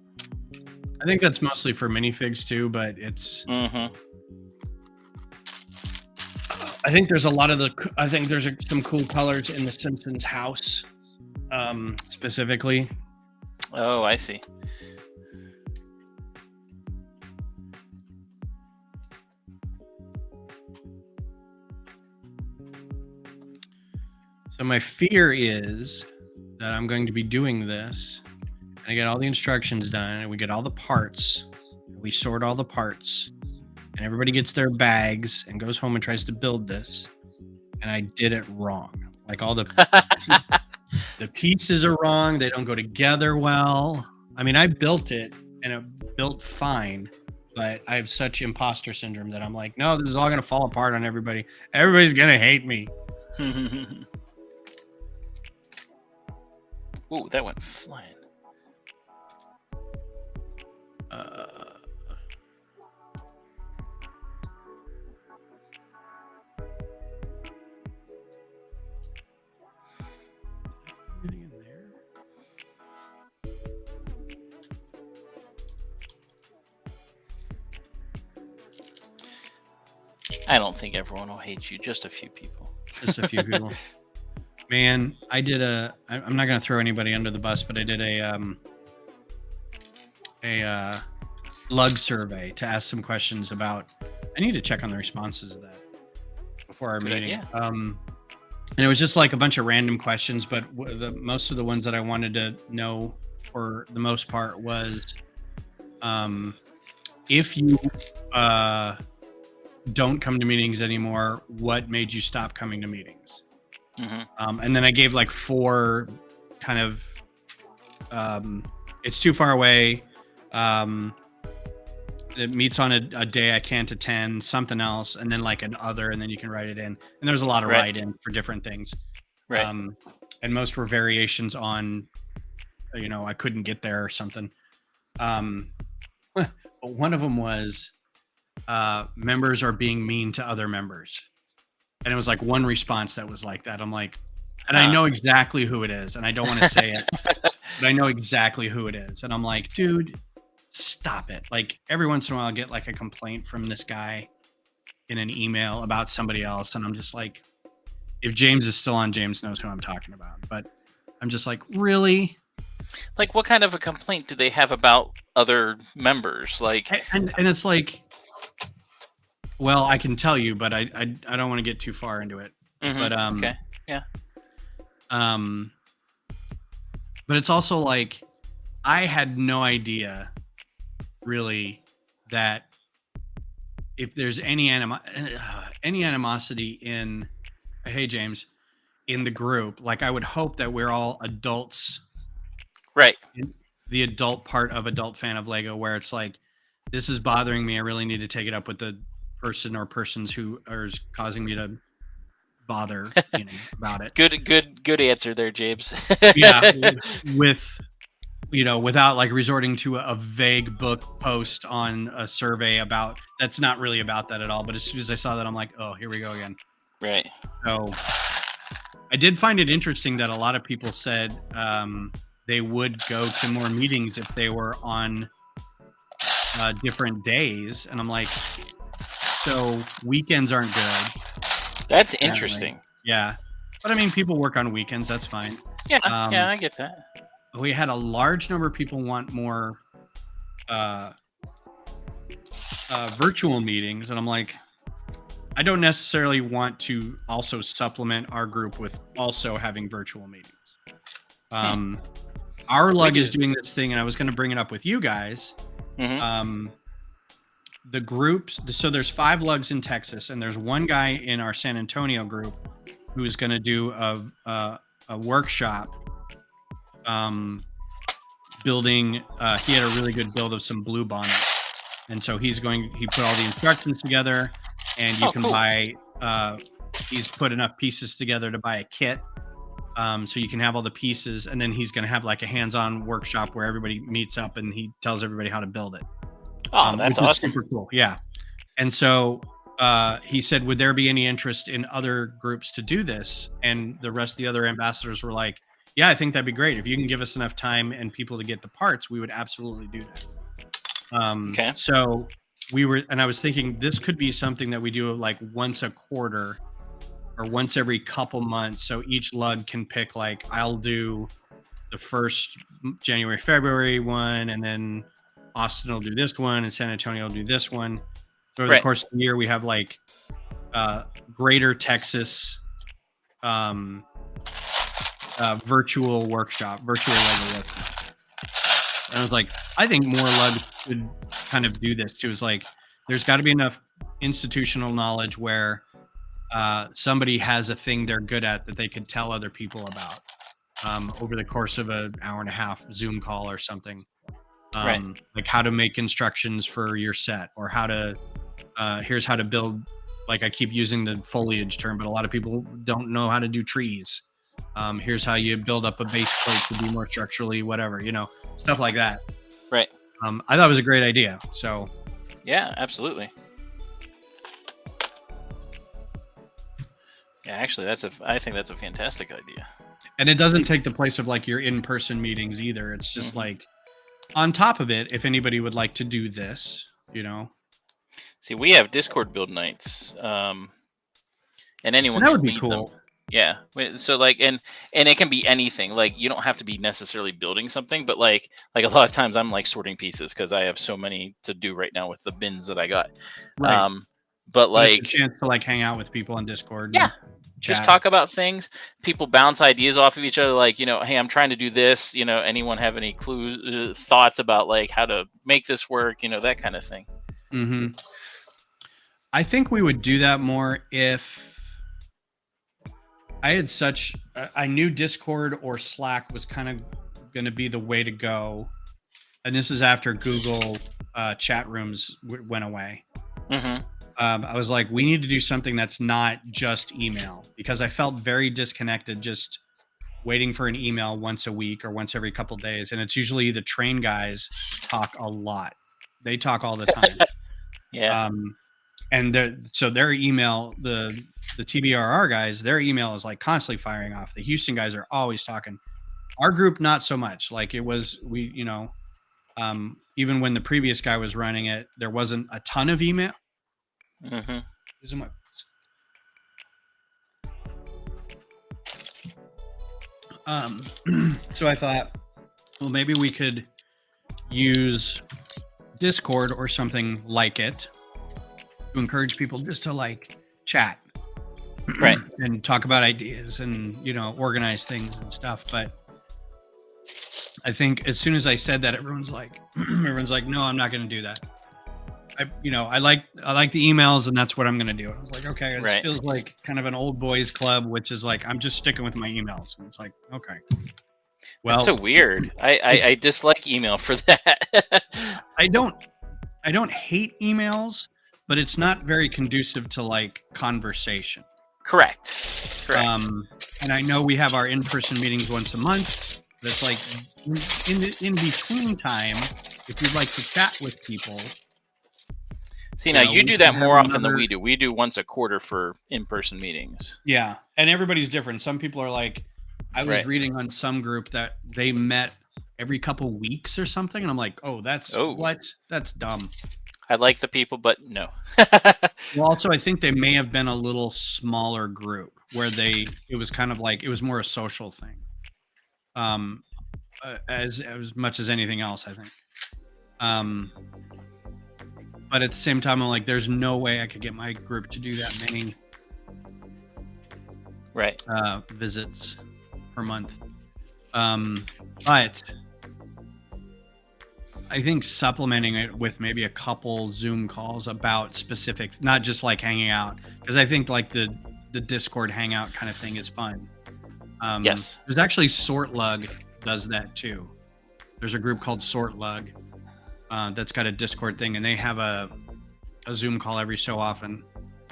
I think that's mostly for minifigs too, but it's. I think there's a lot of I think there's some cool colors in the Simpsons house, specifically. Oh, I see. So my fear is that I'm going to be doing this, and I get all the instructions done, and we get all the parts, and we sort all the parts, and everybody gets their bags and goes home and tries to build this, and I did it wrong. Like all the pieces are wrong. They don't go together well. I mean, I built it, and it built fine, but I have such imposter syndrome that I'm like, no, this is all going to fall apart on everybody. Everybody's going to hate me. Ooh, that went flying. Anything in there? I don't think everyone will hate you. Just a few people. Just a few people. Man, I did I'm not going to throw anybody under the bus, but I did a lug survey to ask some questions about. I need to check on the responses of that before our meeting. And it was just like a bunch of random questions, but most of the ones that I wanted to know for the most part was if you don't come to meetings anymore, what made you stop coming to meetings? And then I gave like 4 kind of it's too far away, it meets on a day I can't attend, something else, and then like an other, and then you can write it in. And there's a lot of write-in for different things. And most were variations on, I couldn't get there or something. But one of them was members are being mean to other members. And it was like one response that was like that. I'm like, and I know exactly who it is, and I don't want to say it, but I know exactly who it is. And I'm like, dude, stop it. Like every once in a while I get like a complaint from this guy in an email about somebody else. And I'm just like, if James is still on, James knows who I'm talking about. But I'm just like, really? Like what kind of a complaint do they have about other members? Like, and it's like, well, I can tell you, but I don't want to get too far into it. But okay, yeah. But it's also like, I had no idea really that if there's any animosity in, hey James, in the group, like I would hope that we're all adults, Right. in the adult part of adult fan of Lego, where it's like, this is bothering me. I really need to take it up with the person or persons who are causing me to bother, about it. Good answer there, James. Yeah, with without like resorting to a vague book post on a survey about that's not really about that at all. But as soon as I saw that, I'm like, oh, here we go again. Right. So I did find it interesting that a lot of people said they would go to more meetings if they were on different days, and I'm like, so weekends aren't good. That's apparently. interesting. Yeah, but I mean, people work on weekends. That's fine. Yeah, I get that. We had a large number of people want more virtual meetings, and I'm like, I don't necessarily want to also supplement our group with also having virtual meetings. Our lug is doing this thing, and I was going to bring it up with you guys. Mm-hmm. The groups, so there's 5 lugs in Texas, and there's one guy in our San Antonio group who is going to do a workshop building. He had a really good build of some blue bonnets, and so he put all the instructions together, and you can buy. He's put enough pieces together to buy a kit, so you can have all the pieces, and then he's going to have like a hands-on workshop where everybody meets up and he tells everybody how to build it. Oh, that's which awesome! Is super cool. Yeah, and so he said, would there be any interest in other groups to do this? And the rest of the other ambassadors were like, yeah, I think that'd be great. If you can give us enough time and people to get the parts, we would absolutely do that. Okay. So I was thinking this could be something that we do like once a quarter or once every couple months. So each lug can pick, like, I'll do the first January, February one, and then Austin will do this one, and San Antonio will do this one. So over the course of the year, we have like Greater Texas virtual Lego workshop. And I was like, I think more lugs should kind of do this too. It's like, there's got to be enough institutional knowledge where somebody has a thing they're good at that they could tell other people about over the course of an hour and a half Zoom call or something. Like how to make instructions for your set, or how to here's how to build, like I keep using the foliage term, but a lot of people don't know how to do trees. Here's how you build up a base plate to be more structurally whatever, stuff like that. Right. I thought it was a great idea. So yeah, absolutely. Yeah, actually I think that's a fantastic idea. And it doesn't take the place of like your in-person meetings either. It's just like on top of it, if anybody would like to do this, See, we have Discord build nights, and anyone so that would be lead cool. them. Yeah. So like, and it can be anything. Like, you don't have to be necessarily building something, but like a lot of times I'm like sorting pieces because I have so many to do right now with the bins that I got. Right. But like, it's a chance to like hang out with people on Discord. Yeah. Just talk about things. People bounce ideas off of each other. Like, hey, I'm trying to do this. Anyone have any thoughts about like how to make this work? That kind of thing. Mm-hmm. I think we would do that more if I knew Discord or Slack was kind of going to be the way to go. And this is after Google chat rooms went away. Mm-hmm. I was like, we need to do something that's not just email, because I felt very disconnected just waiting for an email once a week or once every couple of days. And it's usually the train guys talk a lot. They talk all the time. Yeah. And their email, the TBRR guys, their email is like constantly firing off. The Houston guys are always talking. Our group, not so much. Like it was, even when the previous guy was running it, there wasn't a ton of email. Mm-hmm. So I thought, well, maybe we could use Discord or something like it to encourage people just to like chat, right, and talk about ideas and organize things and stuff. But I think as soon as I said that, everyone's like, no, I'm not going to do that. I like the emails, and that's what I'm going to do. I was like, okay, it Right. feels like kind of an old boys club, which is like, I'm just sticking with my emails. And it's like, okay. Well, That's so weird. I dislike email for that. I don't hate emails, but it's not very conducive to like conversation. Correct. And I know we have our in-person meetings once a month. But it's like in between time, if you'd like to chat with people. See, now you do that more often than we do. We do once a quarter for in-person meetings. Yeah, and everybody's different. Some people are like, I was reading on some group that they met every couple weeks or something, and I'm like, oh, that's dumb. I like the people, but no. Well, also, I think they may have been a little smaller group where it was kind of like, it was more a social thing. As much as anything else, I think. But at the same time, I'm like, there's no way I could get my group to do that many visits per month. But I think supplementing it with maybe a couple Zoom calls about specific, not just like hanging out, because I think like the Discord hangout kind of thing is fun. Yes. There's actually Sortlug does that too. There's a group called Sortlug that's got a Discord thing, and they have a Zoom call every so often.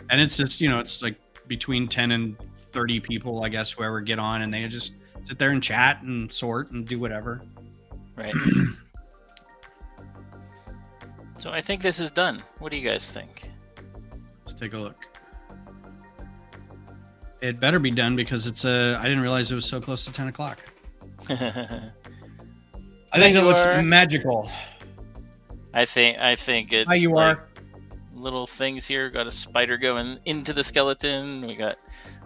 And it's just, it's like between 10 and 30 people, I guess, whoever get on, and they just sit there and chat and sort and do whatever. Right. So I think this is done. What do you guys think? Let's take a look. It better be done because I didn't realize it was so close to 10 o'clock. I think it looks magical. I think it. How you are? Little things here. Got a spider going into the skeleton. We got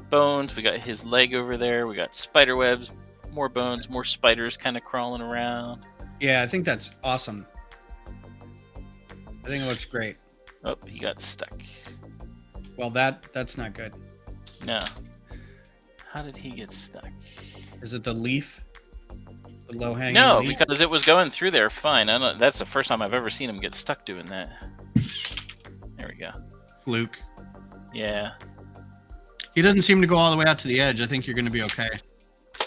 bones. We got his leg over there. We got spider webs. More bones. More spiders kind of crawling around. Yeah, I think that's awesome. I think it looks great. Oh, he got stuck. Well, that's not good. No. How did he get stuck? Is it the leaf? The low-hanging No, leaf? because it was going through there fine. That's the first time I've ever seen him get stuck doing that. There we go. Fluke. Yeah. He doesn't seem to go all the way out to the edge. I think you're going to be okay.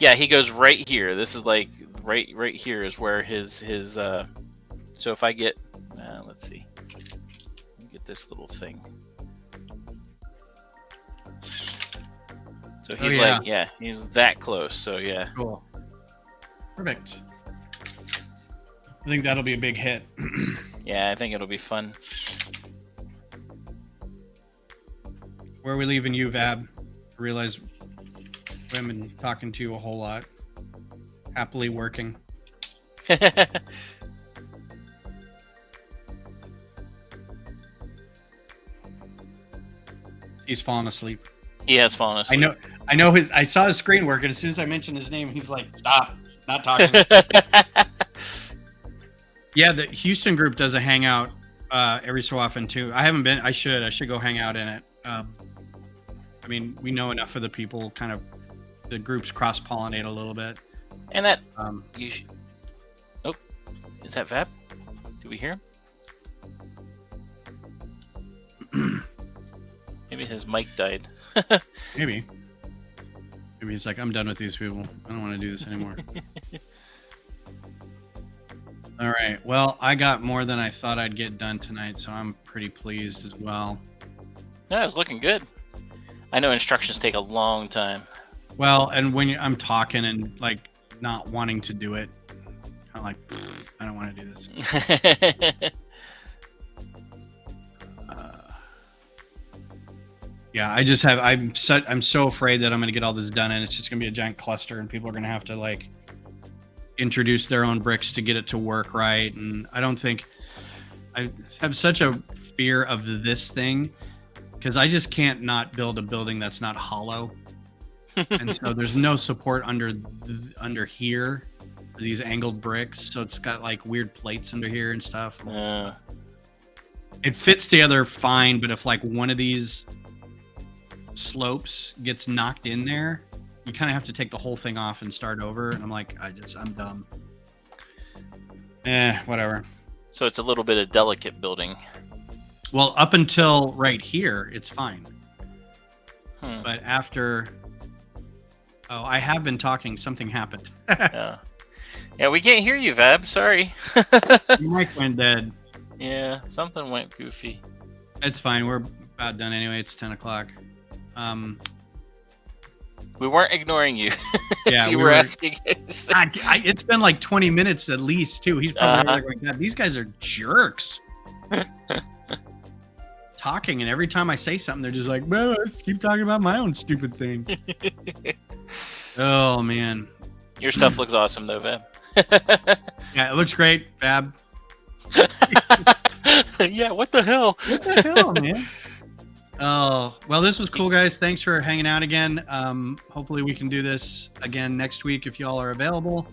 Yeah, he goes right here. This is like right here is where his so if I get let's see. Get this little thing. So he's he's that close. So yeah. Cool. Perfect. I think that'll be a big hit. Yeah, I think it'll be fun. Where are we leaving you, Vab? I realize we haven't been talking to you a whole lot. Happily working. He's fallen asleep. He has fallen asleep. I know I saw his screen work, and as soon as I mentioned his name, he's like, stop, not talking. Yeah, the Houston group does a hangout every so often too. I haven't been. I should go hang out in it. I mean, we know enough of the people. Kind of, the groups cross-pollinate a little bit. And that you should. Oh, is that Vab? Do we hear him? Maybe his mic died. Maybe he's like, I'm done with these people. I don't want to do this anymore. All right. Well, I got more than I thought I'd get done tonight, so I'm pretty pleased as well. Yeah, it's looking good. I know instructions take a long time. Well, and when I'm talking and like not wanting to do it, kind of like, I don't want to do this. Yeah, I'm so afraid that I'm going to get all this done, and it's just going to be a giant cluster, and people are going to have to like introduce their own bricks to get it to work right. And I have such a fear of this thing because I just can't not build a building that's not hollow. And so there's no support under here for these angled bricks. So it's got like weird plates under here and stuff. It fits together fine, but if like one of these slopes gets knocked in there, you kind of have to take the whole thing off and start over. And I'm like, I'm dumb. Whatever. So it's a little bit of delicate building. Well, up until right here, it's fine. Hmm. But after... Oh, I have been talking. Something happened. Yeah. Yeah, we can't hear you, Vab. Sorry. Your mic went dead. Yeah, something went goofy. It's fine. We're about done anyway. It's 10 o'clock. We weren't ignoring you. Yeah, You were asking. it's been like 20 minutes at least, too. He's probably like, God, these guys are jerks. Talking, and every time I say something, they're just like, well, let's keep talking about my own stupid thing. Oh, man. Your stuff looks awesome, though, Vab. Yeah, it looks great, Fab. Yeah, what the hell? What the hell, man? Oh, well, this was cool, guys. Thanks for hanging out again. Hopefully we can do this again next week if y'all are available.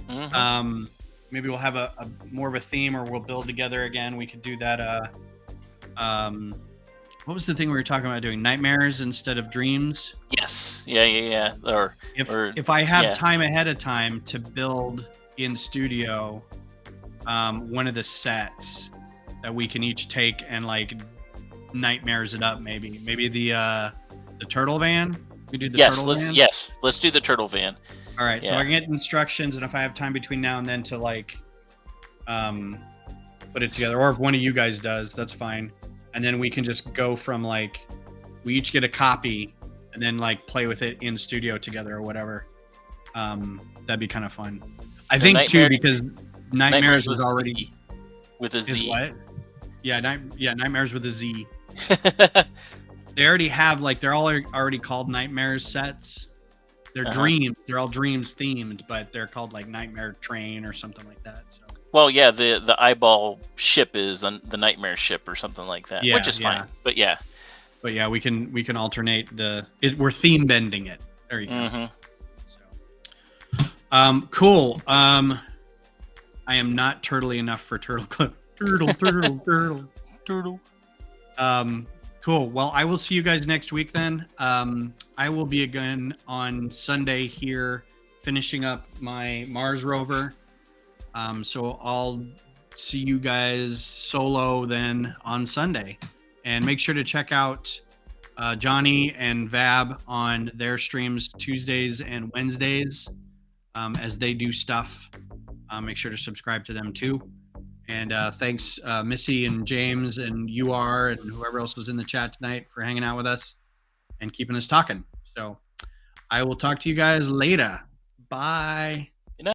Mm-hmm. Maybe we'll have a more of a theme, or we'll build together again. We could do that. What was the thing we were talking about doing? Nightmares instead of dreams? Yes. Yeah. Or if I have yeah. time ahead of time to build in studio one of the sets that we can each take and like nightmares it up, maybe the turtle van. We do the turtle van. Yes, let's do the turtle van. All right, so Yeah. I can get instructions, and if I have time between now and then to like put it together, or if one of you guys does, that's fine. And then we can just go from like, we each get a copy and then like play with it in studio together or whatever. That'd be kind of fun. I think too, because Nightmares is already Z, with a Z. Is what? Yeah, Nightmares with a Z. They already have like, they're all already called Nightmares sets. They're dreams. They're all dreams themed, but they're called like Nightmare Train or something like that. So. Well, yeah, the eyeball ship is the nightmare ship or something like that, Yeah, which is fine. But yeah, we can alternate we're theme bending it. There you go. Mm-hmm. So, cool. I am not turtly enough for Turtle Club. Turtle. Cool. Well, I will see you guys next week then. I will be again on Sunday here, finishing up my Mars rover. So I'll see you guys solo then on Sunday, and make sure to check out Johnny and Vab on their streams Tuesdays and Wednesdays as they do stuff. Make sure to subscribe to them too. And thanks Missy and James and UR and whoever else was in the chat tonight for hanging out with us and keeping us talking. So I will talk to you guys later. Bye.